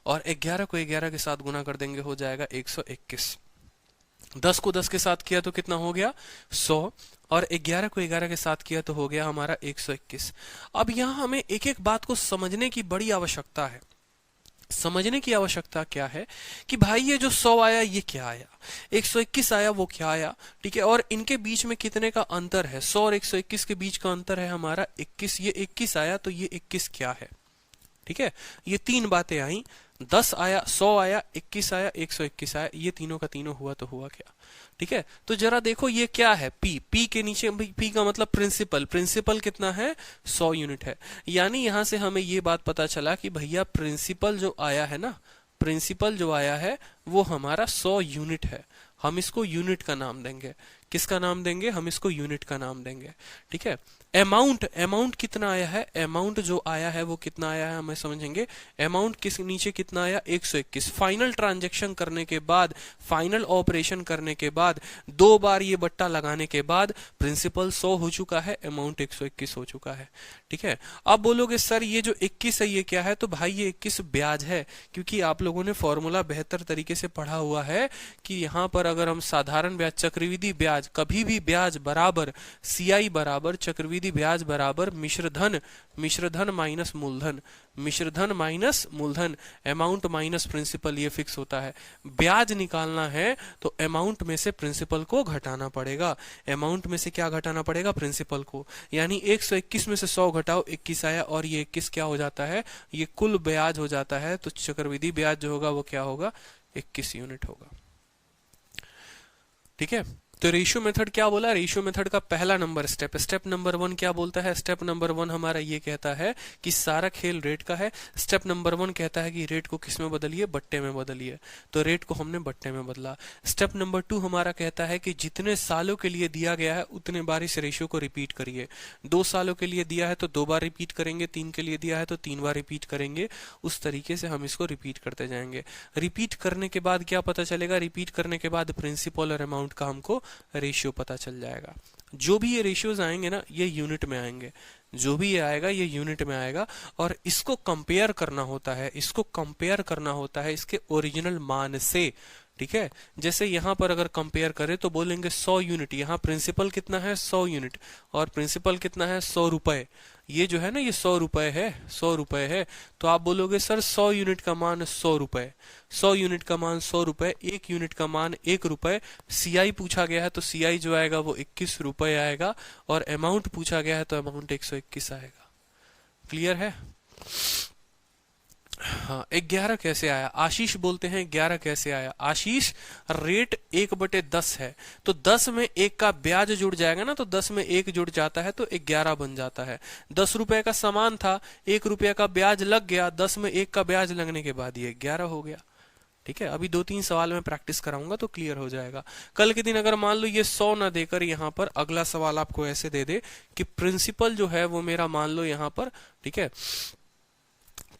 और 11 को 11 के साथ गुना कर देंगे, हो जाएगा 121। 10 को 10 के साथ किया तो कितना हो गया, 100। और 11 को 11 के साथ किया तो हो गया हमारा 121। अब यहाँ हमें एक एक बात को समझने की बड़ी आवश्यकता है। समझने की आवश्यकता क्या है कि भाई ये जो 100 आया ये क्या आया, 121 आया वो क्या आया, ठीक है, और इनके बीच में कितने का अंतर है, 100 और 121 के बीच का अंतर है हमारा 21, ये 21 आया तो ये 21 क्या है, ठीक है। ये तीन बातें आई, 10 आया, 100 आया, 21 आया, 121 आया, ये तीनों का तीनों हुआ तो हुआ क्या, ठीक है। तो जरा देखो ये क्या है, पी के नीचे, पी का मतलब प्रिंसिपल, प्रिंसिपल कितना है, 100 यूनिट है। यानी यहां से हमें ये बात पता चला कि भैया प्रिंसिपल जो आया है ना, प्रिंसिपल जो आया है वो हमारा 100 यूनिट है। हम इसको यूनिट का नाम देंगे, किसका नाम देंगे, हम इसको यूनिट का नाम देंगे, ठीक है। अमाउंट, अमाउंट कितना आया है, अमाउंट जो आया है वो कितना आया है हमें समझेंगे। अमाउंट किस नीचे कितना आया, 121। फाइनल ट्रांजैक्शन करने के बाद, फाइनल ऑपरेशन करने के बाद, 2 बार ये बट्टा लगाने के बाद प्रिंसिपल 100 हो चुका है, अमाउंट 121 हो चुका है, ठीक है। अब बोलोगे सर ये जो 21 है ये क्या है, तो भाई ये 21 ब्याज है, क्योंकि आप लोगों ने फॉर्मूला बेहतर तरीके से पढ़ा हुआ है कि यहां पर अगर हम साधारण ब्याज, चक्रवृद्धि ब्याज, कभी भी ब्याज बराबर सीआई बराबर चक्रवृद्धि ब्याज बराबर मिश्रधन, मिश्रधन माइनस मूलधन, मिश्रधन माइनस मूलधन, अमाउंट माइनस प्रिंसिपल, ये फिक्स होता है। ब्याज निकालना है तो अमाउंट में से प्रिंसिपल को घटाना पड़ेगा, अमाउंट में से क्या घटाना पड़ेगा, प्रिंसिपल को। यानी 121 में से 100 घटाओ, 21 आया, और ये 21 क्या हो जाता है, ये कुल ब्याज हो जाता है। तो चक्रवृद्धि ब्याज जो होगा वो क्या होगा, 21 यूनिट होगा, ठीक है। तो रेशियो मेथड क्या बोला, रेशियो मेथड का पहला नंबर स्टेप, स्टेप नंबर 1 क्या बोलता है, स्टेप नंबर 1 हमारा ये कहता है कि सारा खेल रेट का है। स्टेप नंबर 1 कहता है कि रेट को किस में बदलिए, बट्टे में बदलिए, तो रेट को हमने बट्टे में बदला। स्टेप नंबर 2 हमारा कहता है कि जितने सालों के लिए दिया गया है उतने बार इस रेशियो को रिपीट करिए। 2 सालों के लिए दिया है तो 2 बार रिपीट करेंगे, 3 के लिए दिया है तो 3 बार रिपीट करेंगे, उस तरीके से हम इसको रिपीट करते जाएंगे। रिपीट करने के बाद क्या पता चलेगा, रिपीट करने के बाद प्रिंसिपल और अमाउंट का हमको रेशियो पता चल जाएगा। जो भी ये रेशियोज आएंगे ना ये यूनिट में आएंगे, जो भी ये आएगा ये यूनिट में आएगा, और इसको कंपेयर करना होता है, इसको कंपेयर करना होता है इसके ओरिजिनल मान से, ठीक है। जैसे यहां पर अगर कंपेयर करें तो बोलेंगे 100 यूनिट, यहाँ प्रिंसिपल कितना है 100 यूनिट, और प्रिंसिपल कितना है 100 रुपए, ये जो है ना ये 100 रुपए है, 100 रुपए है। तो आप बोलोगे सर 100 यूनिट का मान 100 रुपए, 100 यूनिट का मान 100 रुपए, 1 यूनिट का मान 1 रुपए। सीआई पूछा गया है तो सीआई जो आएगा वो 21 रुपए आएगा, और अमाउंट पूछा गया है तो अमाउंट 121 आएगा। क्लियर है। हाँ, 11 कैसे आया, आशीष बोलते हैं 11 कैसे आया। आशीष, रेट 1/10 है, तो 10 में 1 का ब्याज जुड़ जाएगा ना, तो 10 में 1 जुड़ जाता है तो 11 बन जाता है। 10 रुपए का सामान था, 1 रुपया का ब्याज लग गया, 10 में 1 का ब्याज लगने के बाद ये 11 हो गया, ठीक है। अभी 2-3 सवाल में प्रैक्टिस कराऊंगा तो क्लियर हो जाएगा। कल के दिन अगर मान लो ये 100 ना देकर यहाँ पर अगला सवाल आपको ऐसे दे दे कि प्रिंसिपल जो है वो मेरा मान लो यहाँ पर, ठीक है,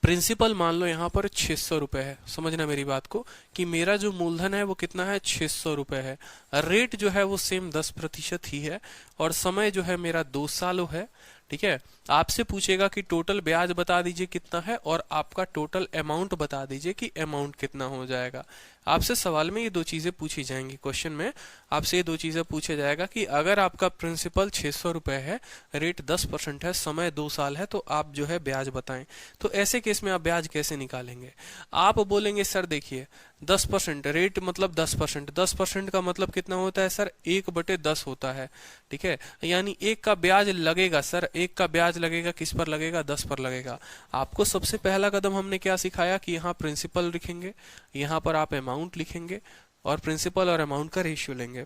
प्रिंसिपल मान लो यहाँ पर 600 रुपए है। समझना मेरी बात को कि मेरा जो मूलधन है वो कितना है, 600 रुपए है। रेट जो है वो सेम 10% ही है, और समय जो है मेरा 2 सालों है, ठीक है। आपसे पूछेगा कि टोटल ब्याज बता दीजिए कितना है, और आपका टोटल अमाउंट बता दीजिए कि अमाउंट कितना हो जाएगा। आपसे सवाल में ये 2 चीजें पूछी जाएंगी, क्वेश्चन में आपसे ये 2 चीजें पूछा जाएगा कि अगर आपका प्रिंसिपल 600 रुपए है, रेट 10% है, समय 2 साल है, तो आप जो है ब्याज बताएं। तो ऐसे केस में आप ब्याज कैसे निकालेंगे। आप बोलेंगे सर देखिए 10%, रेट मतलब 10%, 10% का मतलब कितना होता है सर, 1/10 होता है, ठीक है। यानी 1 का ब्याज लगेगा सर, 1 का ब्याज लगेगा, किस पर लगेगा, 10 पर लगेगा। आपको सबसे पहला कदम हमने क्या सिखाया कि यहाँ प्रिंसिपल लिखेंगे, यहाँ पर आप अमाउंट लिखेंगे, और प्रिंसिपल और अमाउंट का रेशियो लेंगे।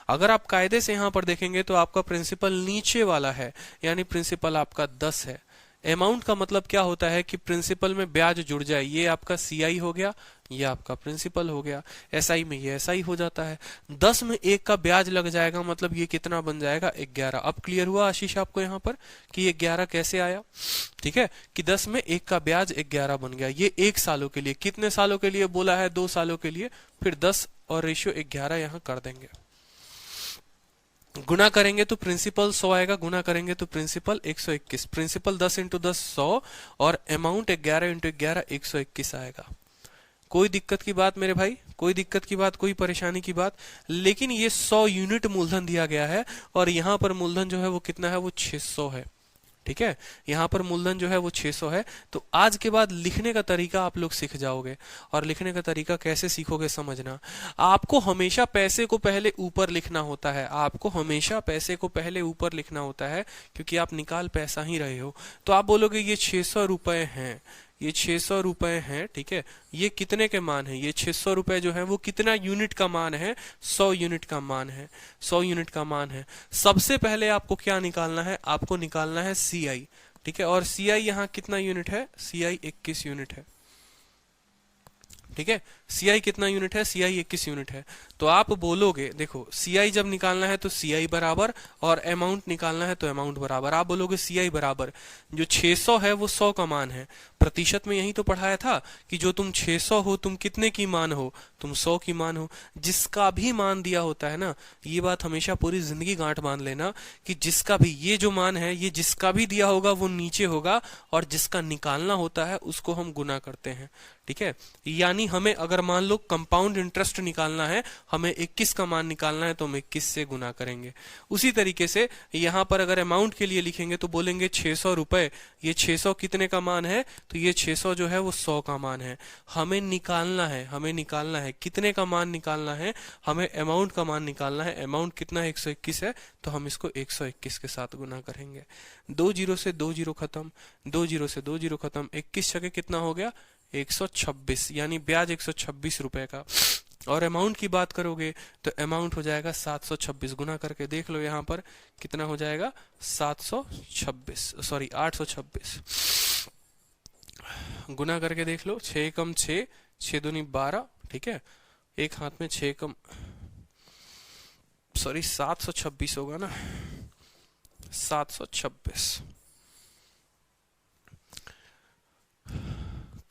अगर आप कायदे से यहाँ पर देखेंगे तो आपका प्रिंसिपल नीचे वाला है, यानी प्रिंसिपल आपका 10 है। अमाउंट का मतलब क्या होता है कि प्रिंसिपल में ब्याज जुड़ जाए, ये आपका सीआई हो गया, ये आपका प्रिंसिपल हो गया। एसआई में ये एसआई हो जाता है। 10 में 1 का ब्याज लग जाएगा, मतलब ये कितना बन जाएगा, 11। अब क्लियर हुआ आशीष आपको यहाँ पर कि ये 11 कैसे आया, ठीक है, कि 10 में 1 का ब्याज 11 बन गया। ये 1 सालों के लिए, कितने सालों के लिए बोला है, 2 सालों के लिए, फिर 10 और रेशियो 11 यहाँ कर देंगे। गुना करेंगे तो प्रिंसिपल 100 आएगा, गुना करेंगे तो प्रिंसिपल 121, प्रिंसिपल 10 × 10 100, और अमाउंट 11 × 11 121 आएगा। कोई दिक्कत की बात मेरे भाई, कोई दिक्कत की बात, कोई परेशानी की बात। लेकिन ये 100 यूनिट मूलधन दिया गया है, और यहाँ पर मूलधन जो है वो कितना है, वो 600 है, ठीक है, यहाँ पर मूलधन जो है वो 600 है। तो आज के बाद लिखने का तरीका आप लोग सीख जाओगे। और लिखने का तरीका कैसे सीखोगे समझना, आपको हमेशा पैसे को पहले ऊपर लिखना होता है, आपको हमेशा पैसे को पहले ऊपर लिखना होता है, क्योंकि आप निकाल पैसा ही रहे हो। तो आप बोलोगे ये 600 रुपए हैं, ये 600 रुपए हैं, ठीक है। ये कितने के मान है, ये 600 रुपए जो है वो कितना यूनिट का मान है, 100 यूनिट का मान है, 100 यूनिट का मान है। सबसे पहले आपको क्या निकालना है, आपको निकालना है सीआई, ठीक है। और सीआई यहाँ कितना यूनिट है, सीआई 21 यूनिट है, ठीक है। सीआई कितना यूनिट है, सीआई 21 यूनिट है। तो आप बोलोगे, देखो सीआई जब निकालना है तो सीआई बराबर, और अमाउंट निकालना है तो अमाउंट बराबर। आप बोलोगे सीआई बराबर, जो 600 है वो 100 का मान है। प्रतिशत में यही तो पढ़ाया था कि जो तुम 600 हो तुम कितने की मान हो, तुम 100 की मान हो। जिसका भी मान दिया होता है ना, ये बात हमेशा पूरी जिंदगी गांठ बांध लेना कि जिसका भी ये जो मान है, ये जिसका भी दिया होगा वो नीचे होगा, और जिसका निकालना होता है उसको हम गुना करते हैं, ठीक है। यानी हमें अगर मान लो कंपाउंड इंटरेस्ट निकालना है, हमें 21 का मान निकालना है, तो हम 21 से गुना करेंगे। उसी तरीके से यहाँ पर अगर अमाउंट के लिए लिखेंगे तो बोलेंगे 600 रुपए, ये 600 कितने का मान है, तो ये 600 जो है वो 100 का मान है। हमें निकालना है, हमें निकालना है कितने का मान निकालना है, हमें अमाउंट का मान निकालना है। अमाउंट कितना है, 121 है, तो हम इसको 121 के साथ गुना करेंगे। 2 जीरो से 2 जीरो खत्म, 2 जीरो से 2 जीरो खत्म, 21 छके कितना हो गया, 126, यानी ब्याज 126 रुपए का। और अमाउंट की बात करोगे तो अमाउंट हो जाएगा 726, गुना करके देख लो यहाँ पर कितना हो जाएगा, 726, सॉरी 826, गुना करके देख लो, 6 कम 6, 6 दूनी 12, ठीक है। एक हाथ में 6 कम, सॉरी 726 होगा ना, 726।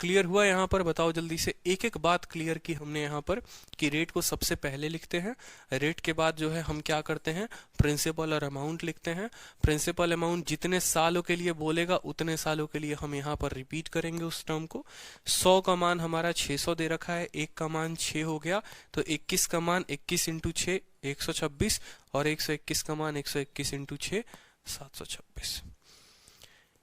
क्लियर हुआ यहाँ पर, बताओ जल्दी से। एक एक बात क्लियर की हमने यहाँ पर कि रेट को सबसे पहले लिखते हैं, रेट के बाद जो है हम क्या करते हैं, प्रिंसिपल और अमाउंट लिखते हैं। प्रिंसिपल अमाउंट जितने सालों के लिए बोलेगा उतने सालों के लिए हम यहाँ पर रिपीट करेंगे उस टर्म को। 100 का मान हमारा 600 दे रखा है, 1 का मान 6 हो गया, तो 21 का मान 21 इंटू 6 126, और 121 का मान 121 इंटू 6 726।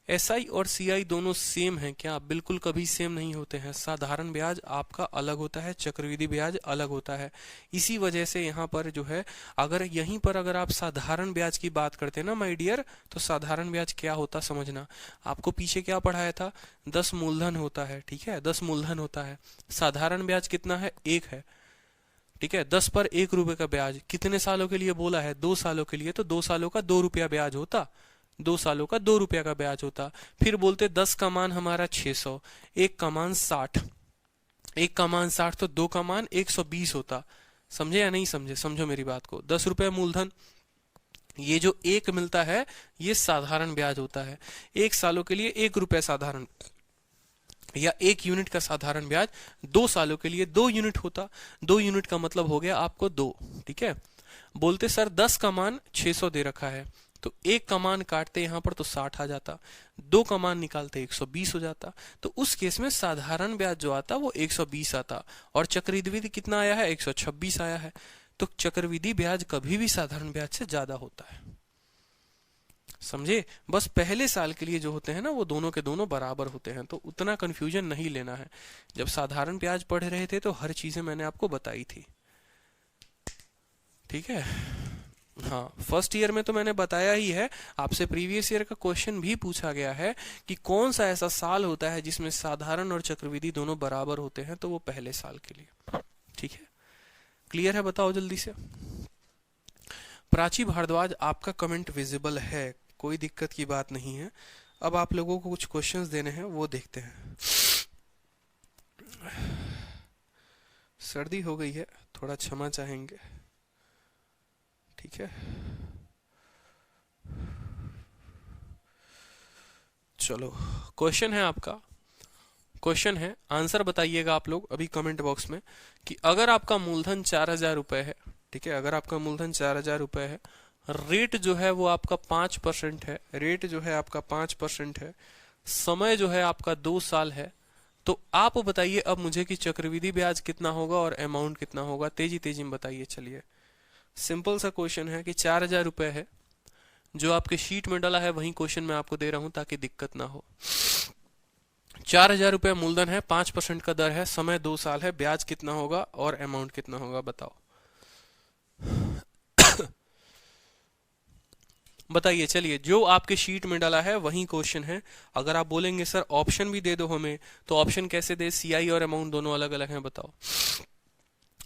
एसआई और सीआई दोनों सेम हैं क्या, बिल्कुल कभी सेम नहीं होते हैं। साधारण ब्याज आपका अलग होता है, चक्रवृद्धि ब्याज अलग होता है। इसी वजह से यहाँ पर जो है, अगर यहीं पर अगर आप साधारण ब्याज की बात करते हैं ना माय डियर, तो साधारण ब्याज क्या होता समझना। आपको पीछे क्या पढ़ाया था, 10 मूलधन होता है, ठीक है, 10 मूलधन होता है। साधारण ब्याज कितना है, 1 है, ठीक है। 10 पर 1 रुपए का ब्याज कितने सालों के लिए बोला है, 2 सालों के लिए, तो 2 सालों का 2 रुपया ब्याज होता, 2 सालों का 2 रुपया का ब्याज होता। फिर बोलते 10 का मान हमारा 600, 1 का मान 60, 1 का मान 60, तो 2 का मान 120 होता। समझे या नहीं समझे, समझो मेरी बात को। 10 रुपए मूलधन, ये जो 1 मिलता है ये साधारण ब्याज होता है। 1 सालों के लिए 1 रुपया साधारण, या 1 यूनिट का साधारण ब्याज। 2 सालों के लिए 2 यूनिट होता, 2 यूनिट का मतलब हो गया आपको 2, ठीक है। बोलते सर 10 का मान 600 दे रखा है, तो 1 का मान काटते यहाँ पर तो 60 आ जाता, 2 का मान निकालते 120 हो जाता। तो उस केस में साधारण ब्याज जो आता वो 120 आता, और चक्रवृद्धि कितना आया है, 126 आया है। तो चक्रवृद्धि ब्याज कभी भी साधारण ब्याज से ज्यादा होता है, समझे। बस पहले साल के लिए जो होते हैं ना वो दोनों के दोनों बराबर होते हैं, तो उतना कंफ्यूजन नहीं लेना है। जब साधारण ब्याज पढ़ रहे थे तो हर चीजें मैंने आपको बताई थी, ठीक है। हाँ, फर्स्ट ईयर में तो मैंने बताया ही है, आपसे प्रीवियस ईयर का क्वेश्चन भी पूछा गया है कि कौन सा ऐसा साल होता है जिसमें साधारण और चक्रवृद्धि दोनों बराबर होते हैं, तो वो पहले साल के लिए, ठीक है। क्लियर है, बताओ जल्दी से। प्राची भारद्वाज, आपका कमेंट विजिबल है, कोई दिक्कत की बात नहीं है। अब आप लोगों को कुछ क्वेश्चंस देने हैं, वो देखते हैं। सर्दी हो गई है, थोड़ा क्षमा चाहेंगे, ठीक है। चलो, क्वेश्चन है आपका, क्वेश्चन है, आंसर बताइएगा आप लोग अभी कमेंट बॉक्स में कि अगर आपका मूलधन 4000 रुपए है, ठीक है, अगर आपका मूलधन 4000 रुपए है, रेट जो है वो आपका 5% है, रेट जो है आपका 5% है, समय जो है आपका 2 साल है, तो आप बताइए अब मुझे कि चक्रवृद्धि ब्याज कितना होगा और अमाउंट कितना होगा। तेजी तेजी में बताइए। चलिए, सिंपल सा क्वेश्चन है कि 4000 रुपए है, जो आपके शीट में डाला है वही क्वेश्चन मैं आपको दे रहा हूं ताकि दिक्कत ना हो। 4,000 रुपया मूलधन है, 5% का दर है, समय 2 साल है, ब्याज कितना होगा और अमाउंट कितना होगा बताओ। बताइए, चलिए, जो आपके शीट में डाला है वही क्वेश्चन है। अगर आप बोलेंगे सर ऑप्शन भी दे दो हमें, तो ऑप्शन कैसे दे, सीआई और अमाउंट दोनों अलग अलग हैं, बताओ।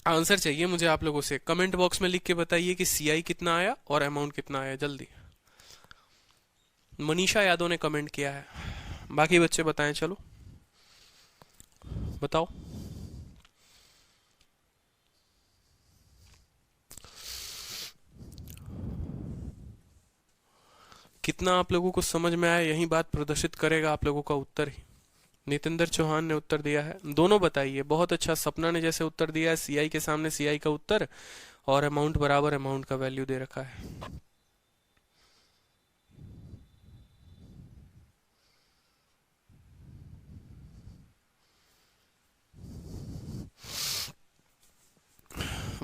आंसर चाहिए मुझे आप लोगों से, कमेंट बॉक्स में लिख के बताइए कि सीआई कितना आया और अमाउंट कितना आया, जल्दी। मनीषा यादव ने कमेंट किया है, बाकी बच्चे बताएं, चलो बताओ। कितना आप लोगों को समझ में आया, यही बात प्रदर्शित करेगा आप लोगों का उत्तर ही। नितिंदर चौहान ने उत्तर दिया है, दोनों बताइए, बहुत अच्छा। सपना ने जैसे उत्तर दिया है सीआई के सामने सीआई का उत्तर, और अमाउंट बराबर अमाउंट का वैल्यू दे रखा है।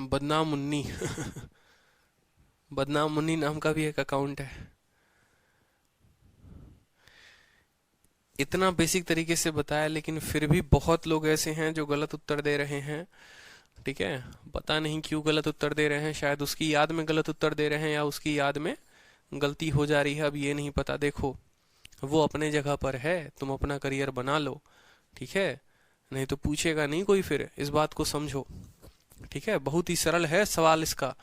बदनाम मुन्नी बदनाम मुन्नी नाम का भी एक अकाउंट है। इतना बेसिक तरीके से बताया, लेकिन फिर भी बहुत लोग ऐसे हैं जो गलत उत्तर दे रहे हैं। ठीक है, पता नहीं क्यों गलत उत्तर दे रहे हैं, शायद उसकी याद में गलत उत्तर दे रहे हैं या उसकी याद में गलती हो जा रही है, अब ये नहीं पता। देखो, वो अपने जगह पर है, तुम अपना करियर बना लो, ठीक है, नहीं तो पूछेगा नहीं कोई फिर, इस बात को समझो। ठीक है, बहुत ही सरल है सवाल इसका।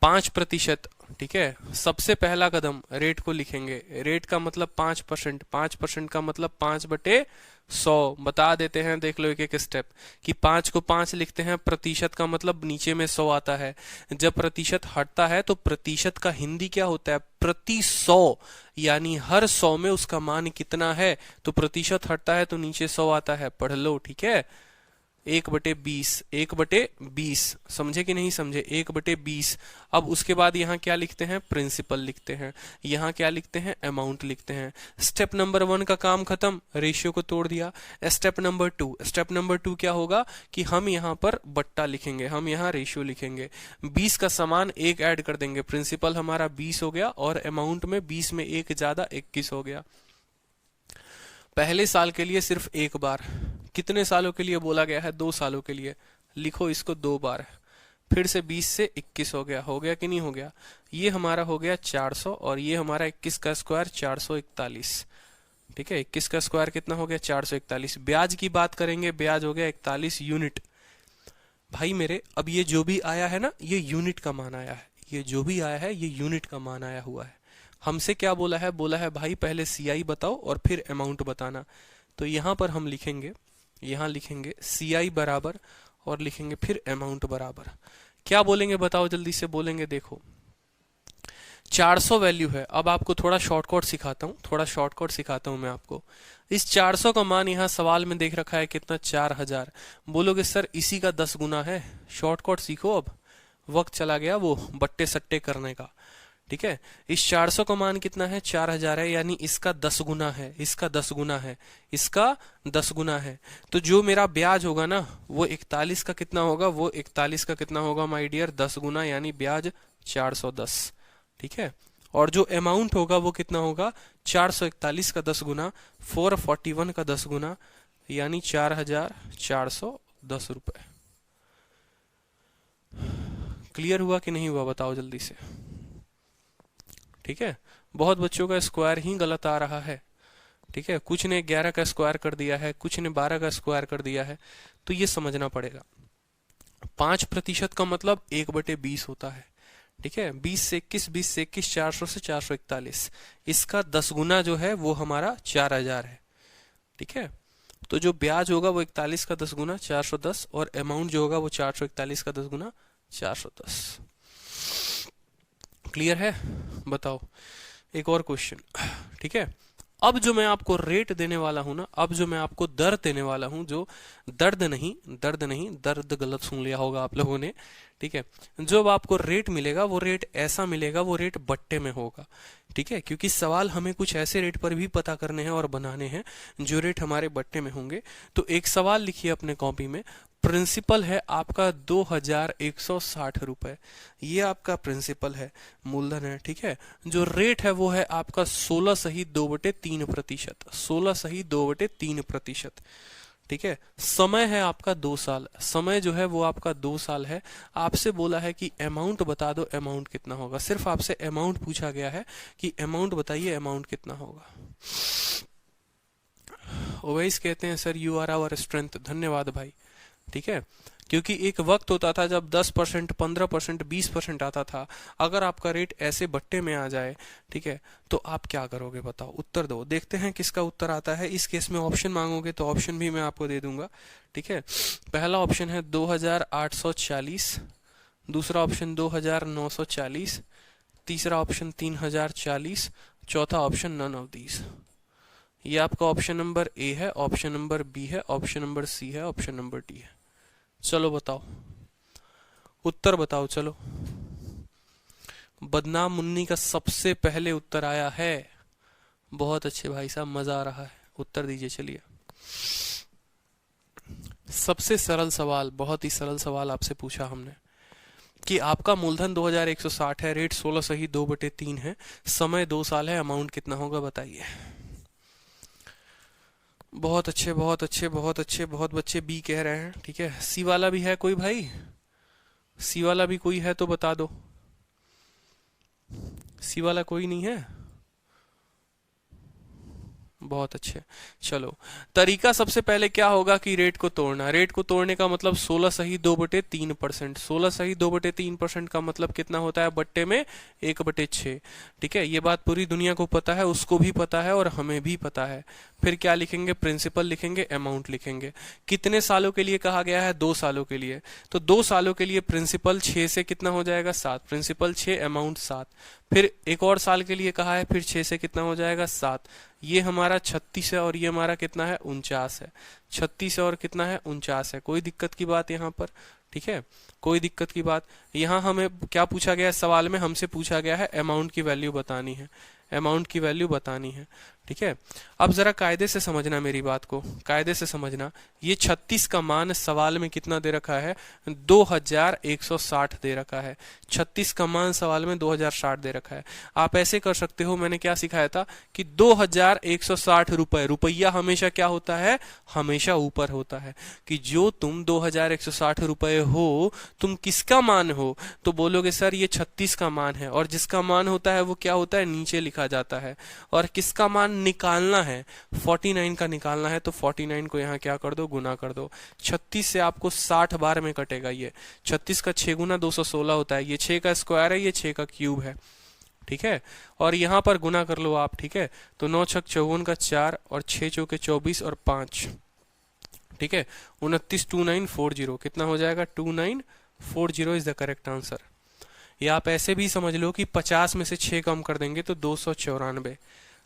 5%, ठीक है, सबसे पहला कदम रेट को लिखेंगे। रेट का मतलब 5%, 5% का मतलब 5/100 बता देते हैं, देख लो एक एक स्टेप, कि 5 को 5 लिखते हैं, प्रतिशत का मतलब नीचे में 100 आता है। जब प्रतिशत हटता है तो प्रतिशत का हिंदी क्या होता है, प्रति 100, यानी हर 100 में उसका मान कितना है, तो प्रतिशत हटता है तो नीचे 100 आता है, पढ़ लो। ठीक है, 1/20, 1/20, समझे कि नहीं समझे, 1/20। अब उसके बाद यहाँ क्या लिखते हैं, प्रिंसिपल लिखते हैं, यहाँ क्या लिखते हैं, अमाउंट लिखते हैं। स्टेप नंबर 1 का काम खत्म, रेशियो को तोड़ दिया। स्टेप नंबर 2, स्टेप नंबर 2 क्या होगा कि हम यहाँ पर बट्टा लिखेंगे, हम यहाँ रेशियो लिखेंगे। 20 का सामान 1 ऐड कर देंगे, प्रिंसिपल हमारा 20 हो गया, और अमाउंट में 20 में 1 ज्यादा 21 हो गया। पहले साल के लिए सिर्फ एक बार, कितने सालों के लिए बोला गया है, 2 सालों के लिए, लिखो इसको 2 बार, फिर से 20 से 21 हो गया कि नहीं हो गया। ये हमारा हो गया 400, और ये हमारा 21 का स्क्वायर 441। ठीक है, 21 का स्क्वायर कितना हो गया, 441। ब्याज की बात करेंगे, ब्याज हो गया 41 यूनिट। भाई मेरे, अब ये जो भी आया है ना, ये यूनिट का मान आया है, ये जो भी आया है ये यूनिट का मान आया हुआ है। हमसे क्या बोला है, बोला है भाई पहले सीआई बताओ और फिर अमाउंट बताना। तो यहाँ पर हम लिखेंगे, यहाँ लिखेंगे सीआई बराबर, और लिखेंगे फिर अमाउंट बराबर। क्या बोलेंगे बताओ, जल्दी से बोलेंगे, देखो 400 वैल्यू है। अब आपको थोड़ा शॉर्टकट सिखाता हूँ, थोड़ा शॉर्टकट सिखाता हूँ मैं आपको। इस 400 का मान यहाँ सवाल में देख रखा है कितना, 4000। बोलोगे सर इसी का 10 गुना है। शॉर्टकट सीखो, अब वक्त चला गया वो बट्टे सट्टे करने का। ठीक है, इस 400 का मान कितना है, 4000 है, यानी इसका 10 गुना है, इसका 10 गुना है, इसका 10 गुना है। तो जो मेरा ब्याज होगा ना, वो 41 का कितना होगा, वो 41 का कितना होगा माय डियर, 10 गुना, यानी ब्याज 410। ठीक है, और जो अमाउंट होगा वो कितना होगा, 441 का 10 गुना, 441 का 10 गुना, यानी 4410 रुपए। क्लियर हुआ कि नहीं हुआ, बताओ जल्दी से। ठीक है, बहुत बच्चों का स्क्वायर ही गलत आ रहा है। ठीक है, कुछ ने 11 का स्क्वायर कर दिया है, कुछ ने 12 का स्क्वायर कर दिया है, तो ये समझना पड़ेगा। 5% का मतलब 1/20 होता है। ठीक है, 20 से 21, 20 से 21, 400 से 441, इसका 10 गुना जो है वो हमारा 4000 है। ठीक है, तो जो ब्याज होगा वो 41 का 10 गुना 410, और अमाउंट जो होगा वो 441 का 10 गुना 410। क्लियर है, बताओ। एक और क्वेश्चन। ठीक है, अब जो मैं आपको रेट देने वाला हूं ना, अब जो मैं आपको दर देने वाला हूं, जो दर्द नहीं, दर्द गलत सुन लिया होगा आप लोगों ने। ठीक है, जो अब आपको रेट मिलेगा वो रेट ऐसा मिलेगा, वो रेट बट्टे में होगा। ठीक है, क्योंकि सवाल हमें कुछ ऐसे रेट पर भी पता करने हैं और बनाने हैं जो रेट हमारे बट्टे में होंगे। तो एक सवाल लिखिए अपने कॉपी में, प्रिंसिपल है आपका 2160 रुपए, ये आपका प्रिंसिपल है, मूलधन है, ठीक है। जो रेट है वो है आपका 16 सही 2/3%, 16 सही 2/3%, ठीक है। समय है आपका 2 साल, समय जो है वो आपका 2 साल है। आपसे बोला है कि अमाउंट बता दो, अमाउंट कितना होगा, सिर्फ आपसे अमाउंट पूछा गया है कि अमाउंट बताइए, अमाउंट कितना होगा। ओवैस कहते हैं sir you are our strength, धन्यवाद भाई, ठीक है। क्योंकि एक वक्त होता था जब 10%, 15%, 20% आता था। अगर आपका रेट ऐसे बट्टे में आ जाए, ठीक है, तो आप क्या करोगे बताओ, उत्तर दो। देखते हैं किसका उत्तर आता है। इस केस में ऑप्शन मांगोगे तो ऑप्शन भी मैं आपको दे दूंगा, ठीक है। पहला ऑप्शन है 2840, दूसरा ऑप्शन 2940, तीसरा ऑप्शन 3040, चौथा ऑप्शन नन ऑफ दीज। ये आपका ऑप्शन नंबर ए है, ऑप्शन नंबर बी है, ऑप्शन नंबर सी है, ऑप्शन नंबर डी है। चलो बताओ, उत्तर बताओ चलो। बदनाम मुन्नी का सबसे पहले उत्तर आया है। बहुत अच्छे भाई साहब, मजा आ रहा है, उत्तर दीजिए चलिए। सबसे सरल सवाल, बहुत ही सरल सवाल आपसे पूछा हमने कि आपका मूलधन 2160 है, रेट 16 सही 2/3 है, समय 2 साल है, अमाउंट कितना होगा बताइए। बहुत अच्छे, बहुत अच्छे, बहुत अच्छे, बहुत बच्चे बी कह रहे हैं, ठीक है। सी वाला भी है कोई भाई, सी वाला भी कोई है तो बता दो। सी वाला कोई नहीं है, बहुत अच्छे। चलो, तरीका सबसे पहले क्या होगा कि रेट को तोड़ना। रेट को तोड़ने का मतलब 16 सही 2/3%, 16 सही 2/3% का मतलब कितना होता है बट्टे में 1/6, ठीक है। ये बात पूरी दुनिया को पता है, उसको भी पता है और हमें भी पता है। फिर क्या लिखेंगे, प्रिंसिपल लिखेंगे, अमाउंट लिखेंगे। कितने सालों के लिए कहा गया है, 2 सालों के लिए, तो 2 सालों के लिए प्रिंसिपल 6 से कितना हो जाएगा 7, प्रिंसिपल 6, अमाउंट 7। फिर एक और साल के लिए कहा है, फिर 6 से कितना हो जाएगा 7, ये हमारा 36 है और ये हमारा कितना है 49 है। 36 और कितना है 49 है। कोई दिक्कत की बात यहाँ पर, ठीक है, कोई दिक्कत की बात। यहाँ हमें क्या पूछा गया है सवाल में, हमसे पूछा गया है अमाउंट की वैल्यू बतानी है, अमाउंट की वैल्यू बतानी है, ठीक है। अब जरा कायदे से समझना मेरी बात को, कायदे से समझना। ये 36 का मान सवाल में कितना दे रखा है, 2160 दे रखा है। 36 का मान सवाल में 2060 दे रखा है। आप ऐसे कर सकते हो, मैंने क्या सिखाया था कि 2160 रुपए, रुपया हमेशा क्या होता है, हमेशा ऊपर होता है। कि जो तुम 2160 रुपए हो, तुम किसका मान हो, तो बोलोगे सर ये 36 का मान है, और जिसका मान होता है वो क्या होता है, नीचे लिखा जाता है। और किसका मान निकालना है, 49 का निकालना है, तो 49 को यहाँ क्या कर दो, गुना कर दो। 36 से आपको 60 बार में कटेगा ये। 36 का 6 गुना 216 होता है, ये 6 का स्क्वायर है, ये 6 का क्यूब है, ठीक है। और यहाँ पर गुना कर लो आप, ठीक है। तो 9 छक 54 का 4 और 6 चौके 24 और 5, ठीक है, 29, 2940 कितना हो जाएगा, 2940 इज द करेक्ट आंसर। या आप ऐसे भी समझ लो कि 50 में से 6 कम कर देंगे तो 294।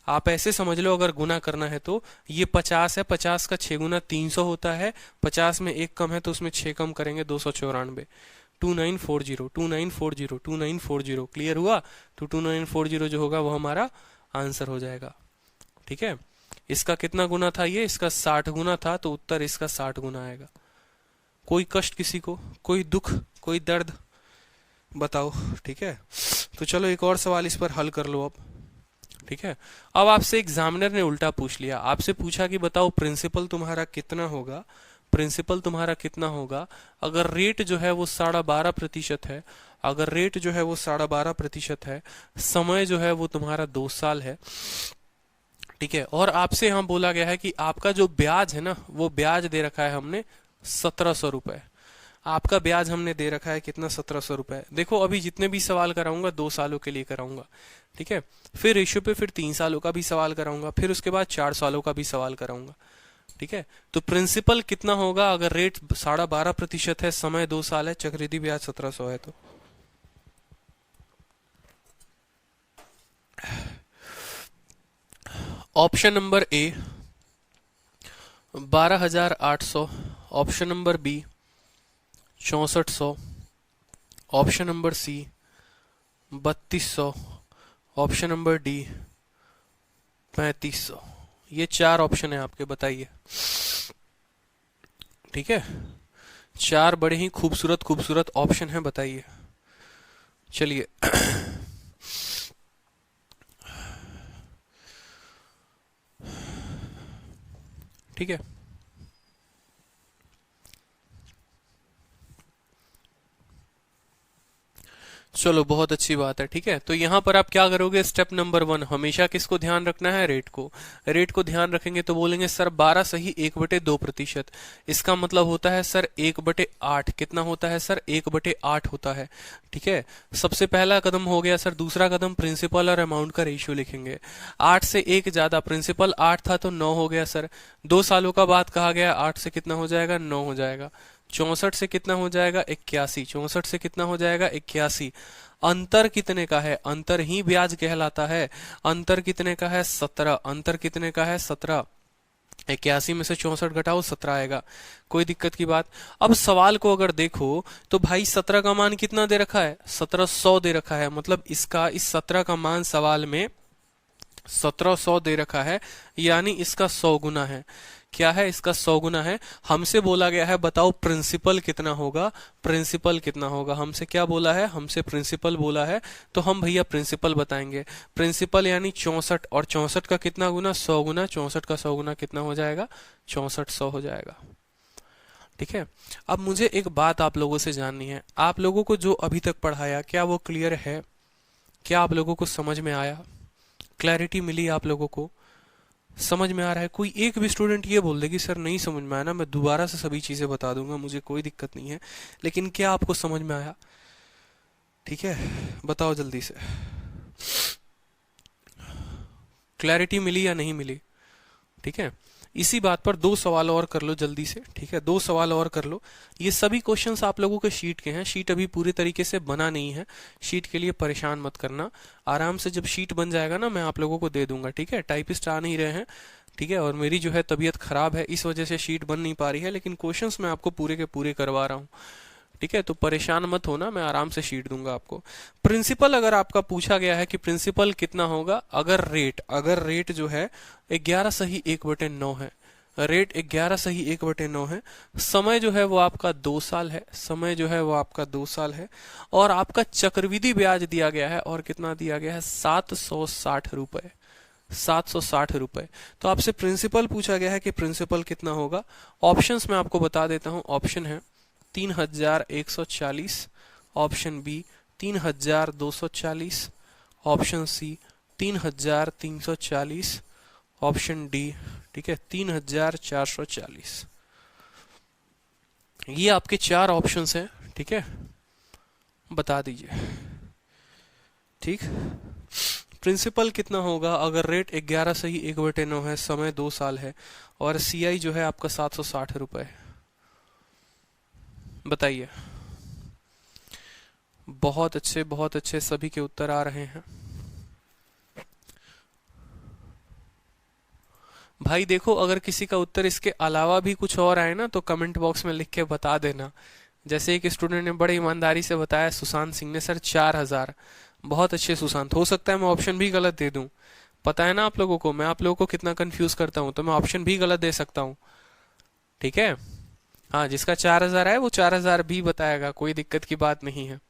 आप ऐसे समझ लो, अगर गुना करना है तो ये 50 है, 50 का 6 गुना 300 होता है, 50 में 1 कम है तो उसमें 6 कम करेंगे 294। 2940 2940 2940 क्लियर हुआ। तो 2940 जो होगा वो हमारा आंसर हो जाएगा, ठीक है। इसका कितना गुना था, ये इसका 60 गुना था, तो उत्तर इसका 60 गुना आएगा। कोई कष्ट किसी को, कोई दुख, कोई दर्द बताओ, ठीक है। तो चलो एक और सवाल इस पर हल कर लो अब, ठीक है। अब आपसे एग्जामिनर ने उल्टा पूछ लिया, आपसे पूछा कि बताओ प्रिंसिपल तुम्हारा कितना होगा, प्रिंसिपल तुम्हारा कितना होगा अगर रेट जो है वो 12.5% है, अगर रेट जो है वो 12.5% है, समय जो है वो तुम्हारा 2 साल है, ठीक है। और आपसे यहाँ बोला गया है कि आपका जो ब्याज है ना, वो ब्याज दे रखा है हमने 1700 रुपए। आपका ब्याज हमने दे रखा है कितना, 1700 रुपए। देखो अभी जितने भी सवाल कराऊंगा 2 सालों के लिए कराऊंगा, ठीक है। फिर रेशियो पे फिर 3 सालों का भी सवाल कराऊंगा, फिर उसके बाद 4 सालों का भी सवाल कराऊंगा, ठीक है। तो प्रिंसिपल कितना होगा अगर रेट 12.5% है, समय 2 साल है, चक्रवृद्धि ब्याज 1700 है। तो option number A 12,800, option number B 6400, option number C 3200, option number D 3500। ये 4 ऑप्शन है आपके, बताइए, ठीक है। चार बड़े ही खूबसूरत खूबसूरत ऑप्शन हैं, बताइए। चलिए ठीक है। चलो बहुत अच्छी बात है, ठीक है। तो यहाँ पर आप क्या करोगे, स्टेप नंबर 1, हमेशा किसको ध्यान रखना है, रेट को। रेट को ध्यान रखेंगे तो बोलेंगे सर 12 सही 1/2%। इसका मतलब होता है सर 1/8। कितना होता है सर, 1/8 होता है, ठीक है। सबसे पहला कदम हो गया सर। दूसरा कदम प्रिंसिपल और अमाउंट का रेशियो लिखेंगे। 8 से 1 ज्यादा, प्रिंसिपल 8 था तो 9 हो गया सर। 2 सालों का बाद कहा गया, 8 से कितना हो जाएगा, 9 हो जाएगा। 64 से कितना हो जाएगा, 81। 64 से कितना हो जाएगा, 81। अंतर कितने का है, अंतर ही ब्याज कहलाता है। अंतर कितने का है, 17। अंतर कितने का है, 17। 81 में से 64 घटाओ, 17 आएगा। कोई दिक्कत की बात। अब सवाल को अगर देखो तो भाई 17 का मान कितना दे रखा है, 1700 दे रखा है। मतलब इसका, इस 17 का मान सवाल में 1700 दे रखा है, यानी इसका 100 गुना है। क्या है, इसका 100 गुना है। हमसे बोला गया है बताओ प्रिंसिपल कितना होगा, प्रिंसिपल कितना होगा। हमसे क्या बोला है, हमसे प्रिंसिपल बोला है, तो हम भैया प्रिंसिपल बताएंगे। प्रिंसिपल यानी 64, और 64 का कितना गुना, 100 गुना। 64 का 100 गुना कितना हो जाएगा, 6400 हो जाएगा, ठीक है। अब मुझे एक बात आप लोगों से जाननी है, आप लोगों को जो अभी तक पढ़ाया क्या वो क्लियर है, क्या आप लोगों को समझ में आया, क्लैरिटी मिली आप लोगों को, समझ में आ रहा है। कोई एक भी स्टूडेंट ये बोल दे कि सर नहीं समझ में आया ना, मैं दोबारा से सभी चीजें बता दूंगा, मुझे कोई दिक्कत नहीं है, लेकिन क्या आपको समझ में आया, ठीक है। बताओ जल्दी से, क्लैरिटी मिली या नहीं मिली, ठीक है। इसी बात पर 2 सवाल और कर लो जल्दी से, ठीक है। 2 सवाल और कर लो। ये सभी क्वेश्चंस आप लोगों के शीट के हैं। शीट अभी पूरी तरीके से बना नहीं है, शीट के लिए परेशान मत करना। आराम से जब शीट बन जाएगा ना, मैं आप लोगों को दे दूंगा, ठीक है। टाइपिस्ट आ नहीं रहे हैं, ठीक है, और मेरी जो है तबीयत खराब है, इस वजह से शीट बन नहीं पा रही है, लेकिन क्वेश्चंस मैं आपको पूरे के पूरे करवा रहा हूँ, ठीक है। तो परेशान मत होना, मैं आराम से शीट दूंगा आपको। प्रिंसिपल अगर आपका पूछा गया है कि प्रिंसिपल कितना होगा, अगर रेट जो है 11 सही 1/9 है, रेट 11 सही 1/9 है, समय जो है वो आपका 2 साल है, समय जो है वो आपका 2 साल है, और आपका चक्रवृद्धि ब्याज दिया गया है, और कितना दिया गया है, 760 रुपए, 760 रुपए। तो आपसे प्रिंसिपल पूछा गया है कि प्रिंसिपल कितना होगा। ऑप्शंस मैं आपको बता देता हूं। ऑप्शन है 3140, option B 3240, option C 3340, option D, ठीक है, 3440। ये आपके 4 ऑप्शंस हैं, ठीक है, बता दीजिए, ठीक। प्रिंसिपल कितना होगा अगर रेट 11 सही 1/9 है, समय 2 साल है, और सीआई जो है आपका 760 रुपए, बताइए। बहुत अच्छे, बहुत अच्छे, सभी के उत्तर आ रहे हैं। भाई देखो, अगर किसी का उत्तर इसके अलावा भी कुछ और आए ना तो कमेंट बॉक्स में लिख के बता देना। जैसे एक स्टूडेंट ने बड़े ईमानदारी से बताया, सुशांत सिंह ने, सर 4000। बहुत अच्छे सुशांत, हो सकता है मैं ऑप्शन भी गलत दे दूं, पता है ना आप लोगों को, मैं आप लोगों को कितना कंफ्यूज करता हूं, तो मैं ऑप्शन भी गलत दे सकता हूं, ठीक है। हाँ, जिसका 4000 है वो 4000 भी बताएगा, कोई दिक्कत की बात नहीं है।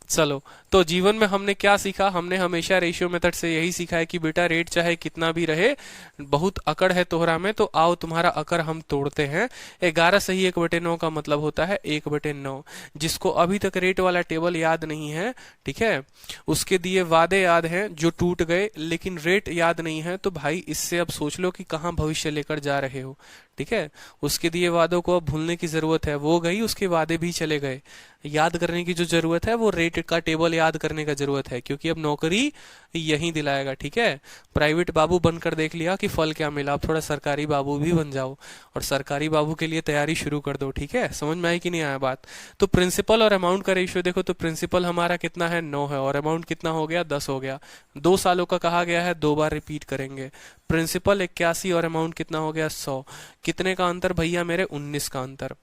चलो, तो जीवन में हमने क्या सीखा, हमने हमेशा रेशियो मेथड से यही सीखा है कि बेटा रेट चाहे कितना भी रहे, बहुत अकड़ है तोहरा में, तो आओ तुम्हारा अकड़ हम तोड़ते हैं। 11 सही 1/9 का मतलब होता है 1/9। जिसको अभी तक रेट वाला टेबल याद नहीं है, ठीक है, उसके दिए वादे याद हैं जो टूट गए, लेकिन रेट याद नहीं है, तो भाई इससे अब सोच लो कि कहाँ भविष्य लेकर जा रहे हो, ठीक है। उसके दिए वादों को अब भूलने की जरूरत है, वो गई, उसके वादे भी चले गए। याद करने की जो जरूरत है वो रेट का टेबल याद करने का जरूरत है, क्योंकि अब नौकरी यही दिलाएगा, ठीक है। प्राइवेट बाबू बनकर देख लिया कि फल क्या मिला, अब थोड़ा सरकारी बाबू भी बन जाओ, और सरकारी बाबू के लिए तैयारी शुरू कर दो, ठीक है। समझ में आई कि नहीं आया बात। तो प्रिंसिपल और अमाउंट का रेशियो देखो, तो प्रिंसिपल हमारा कितना है, 9 है, और अमाउंट कितना हो गया, 10 हो गया। 2 सालों का कहा गया है, 2 बार रिपीट करेंगे। प्रिंसिपल 81 और अमाउंट कितना हो गया, 100। कितने का अंतर भैया मेरे, 19 का अंतर,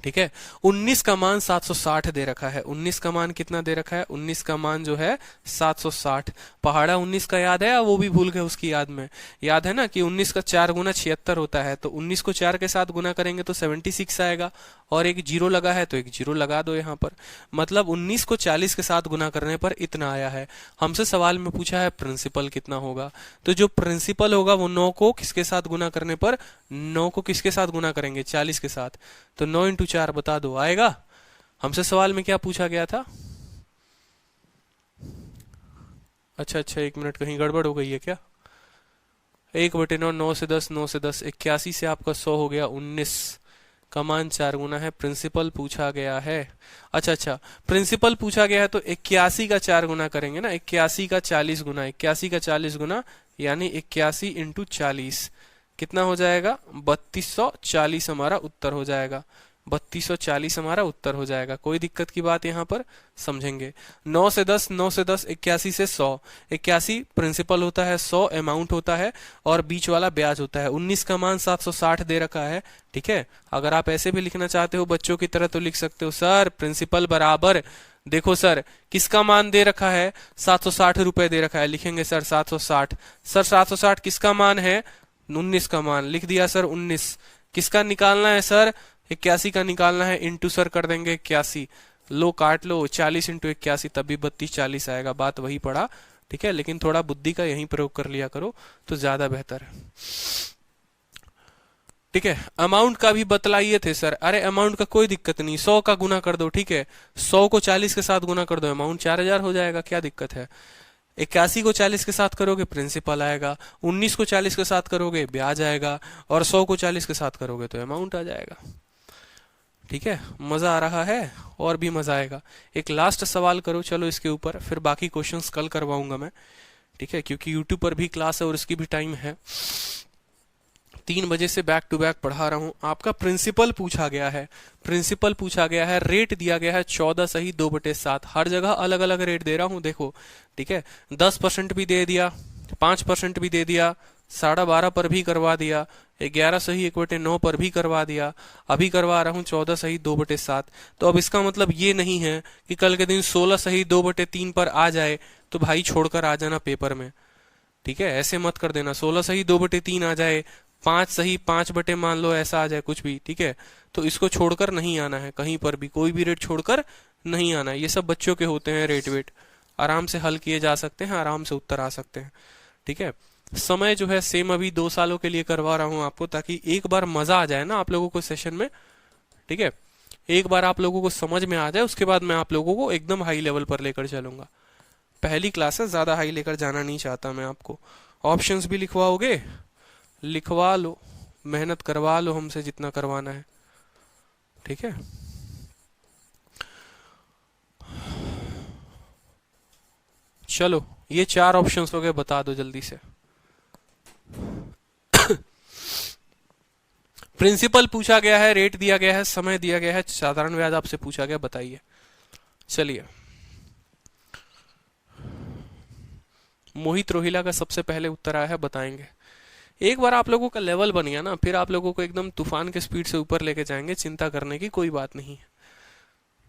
ठीक है। 19 का मान 760 दे रखा है। 19 का मान कितना दे रखा है? 19 का मान जो है 760। पहाड़ा 19 का याद है या वो भी भूल गए? उसकी याद में याद है ना कि 19 का 4 गुना 76 होता है, तो 19 को 4 के साथ गुना करेंगे तो 76 आएगा, और एक जीरो लगा है तो एक जीरो लगा दो यहाँ पर। मतलब 19 को 40 के साथ गुना करने पर इतना आया है। हमसे सवाल में पूछा है प्रिंसिपल कितना होगा, तो जो प्रिंसिपल होगा वो 9 को किसके साथ गुना करने पर? 9 को किसके साथ गुना करेंगे? 40 के साथ। तो 9 इंटू 4 बता दो, आएगा? हमसे सवाल में क्या पूछा गया था? अच्छा, 1 मिनट, कहीं गड़बड़ हो गई है क्या? 1/9, 9 से 10, 9 से 10, 81 से आपका 100 हो गया 19 का मान 4 गुना है। प्रिंसिपल पूछा गया है। अच्छा, प्रिंसिपल पूछा गया है तो 81 का 4 गुना करेंगे ना। 81 का 40 गुना, 81 का 40 गुना, यानी 81 इंटू 40 कितना हो जाएगा? 3240 हमारा उत्तर हो जाएगा। 3240 हमारा उत्तर हो जाएगा। कोई दिक्कत की बात यहाँ पर? समझेंगे। 9 से 10, 9 से 10, 81 से 100। 81 प्रिंसिपल होता है, 100 अमाउंट होता है, और बीच वाला ब्याज होता है। 19 का मान 760 दे रखा है। ठीक है, अगर आप ऐसे भी लिखना चाहते हो बच्चों की तरह तो लिख सकते हो, सर प्रिंसिपल बराबर, देखो सर किसका मान दे रखा है? 760 रुपए दे रखा है। लिखेंगे सर 760। सर 760 किसका मान है? 19 का मान। लिख दिया सर 19। किसका निकालना है सर? 81 का निकालना है। इंटू सर कर देंगे 81। लो काट लो, 40 इंटू 81 तब भी 3240 आएगा। बात वही पड़ा। ठीक है, लेकिन थोड़ा बुद्धि का यहीं प्रयोग कर लिया करो तो ज्यादा बेहतर है। ठीक है, अमाउंट का भी बतलाइए थे सर। अरे अमाउंट का कोई दिक्कत नहीं, 100 का गुना कर दो। ठीक है, 100 को 40 के साथ गुना कर दो, अमाउंट 4000 हो जाएगा। क्या दिक्कत है? 81 को 40 के साथ करोगे प्रिंसिपल आएगा, 19 को 40 के साथ करोगे ब्याज आएगा, और 100 को 40 के साथ करोगे तो अमाउंट आ जाएगा। ठीक है, मजा आ रहा है? और भी मजा आएगा। एक लास्ट सवाल करो चलो इसके ऊपर, फिर बाकी क्वेश्चंस कल करवाऊंगा मैं। ठीक है, क्योंकि यूट्यूब पर भी क्लास है और इसकी भी टाइम है। 3 बजे से बैक टू बैक पढ़ा रहा हूं। आपका प्रिंसिपल पूछा गया है। प्रिंसिपल पूछा गया है, रेट दिया गया है 14 सही 2/7। हर जगह अलग अलग रेट दे रहा हूं, देखो। ठीक है, 10% भी दे दिया, 5% भी दे दिया, 12.5 पर भी करवा दिया, 11 सही 1/9 पर भी करवा दिया, अभी करवा रहा हूं 14 सही 2/7। तो अब इसका मतलब ये नहीं है कि कल के दिन 16 सही 2/3 पर आ जाए तो भाई छोड़कर आ जाना पेपर में। ठीक है, ऐसे मत कर देना। 16 सही 2/3 आ जाए, 5 सही 5 बटे मान लो ऐसा आ जाए कुछ भी। ठीक है, तो इसको छोड़कर नहीं आना है, कहीं पर भी कोई भी रेट छोड़कर नहीं आना है। ये सब बच्चों के होते हैं रेट वेट, आराम से हल किए जा सकते हैं, आराम से उत्तर आ सकते हैं। ठीक है, समय जो है सेम अभी 2 सालों के लिए करवा रहा हूं आपको, ताकि एक बार मजा आ जाए ना आप लोगों को सेशन में। ठीक है, एक बार आप लोगों को समझ में आ जाए, उसके बाद मैं आप लोगों को एकदम हाई लेवल पर लेकर चलूंगा। पहली क्लास है, ज्यादा हाई लेकर जाना नहीं चाहता मैं आपको। ऑप्शंस भी लिखवाओगे? लिखवा लो, मेहनत करवा लो हमसे जितना करवाना है। ठीक है, चलो ये 4 ऑप्शंस हो गए, बता दो जल्दी से। प्रिंसिपल पूछा गया है, रेट दिया गया है, समय दिया गया है, साधारण ब्याज आपसे पूछा गया, बताइए। चलिए, मोहित रोहिला का सबसे पहले उत्तर आया है, बताएंगे। एक बार आप लोगों का लेवल बन गया ना, फिर आप लोगों को एकदम तूफान के स्पीड से ऊपर लेके जाएंगे, चिंता करने की कोई बात नहीं है।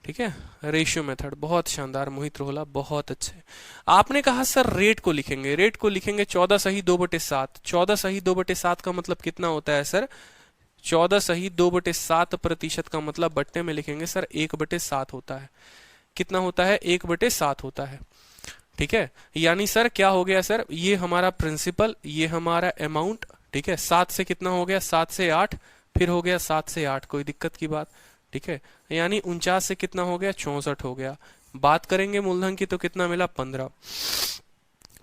ठीक है, रेशियो मेथड बहुत शानदार मोहित रोहला, बहुत अच्छे। आपने कहा सर रेट को लिखेंगे, रेट को लिखेंगे 14 सही 2/7। 14 सही 2/7 का मतलब कितना होता है सर? 14 सही 2/7% का मतलब बट्टे में लिखेंगे सर 1/7 होता है। कितना होता है? 1/7 होता है। ठीक है, यानी सर क्या हो गया सर? ये हमारा प्रिंसिपल, ये हमारा अमाउंट। ठीक है, 7 से कितना हो गया? 7 से 8, फिर हो गया 7 से 8, कोई दिक्कत की बात? ठीक है, यानी 49 से कितना हो गया? 64 हो गया। बात करेंगे मूलधन की तो कितना मिला? 15।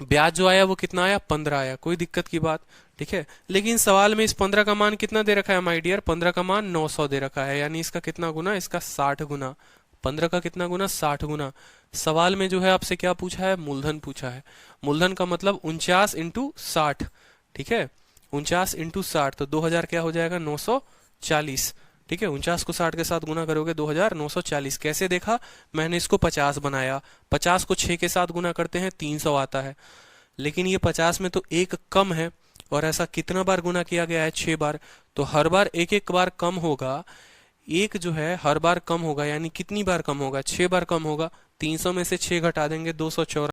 ब्याज जो आया वो कितना आया? 15 आया, कोई दिक्कत की बात? ठीक है, लेकिन सवाल में इस 15 का मान कितना दे रखा है माय डियर? 15 का मान 900 दे रखा है, यानी इसका कितना गुना? इसका 60 गुना। 15 का कितना गुना? 60 गुना। सवाल में जो है आपसे क्या पूछा है? मूलधन पूछा है। मूलधन का मतलब 49 इंटू 60। ठीक है, 49 इंटू 60, तो 2000 क्या हो जाएगा? 940। ठीक है, 49 को 60 के साथ गुना करोगे 2940। कैसे देखा? मैंने इसको 50 बनाया, 50 को 6 के साथ गुना करते हैं 300 आता है, लेकिन ये 50 में तो एक कम है, और ऐसा कितना बार गुना किया गया है? 6 बार, तो हर बार एक एक बार कम होगा। एक जो है हर बार कम होगा, यानी कितनी बार कम होगा, 6 बार कम होगा। 300 में से 6 घटा देंगे, 294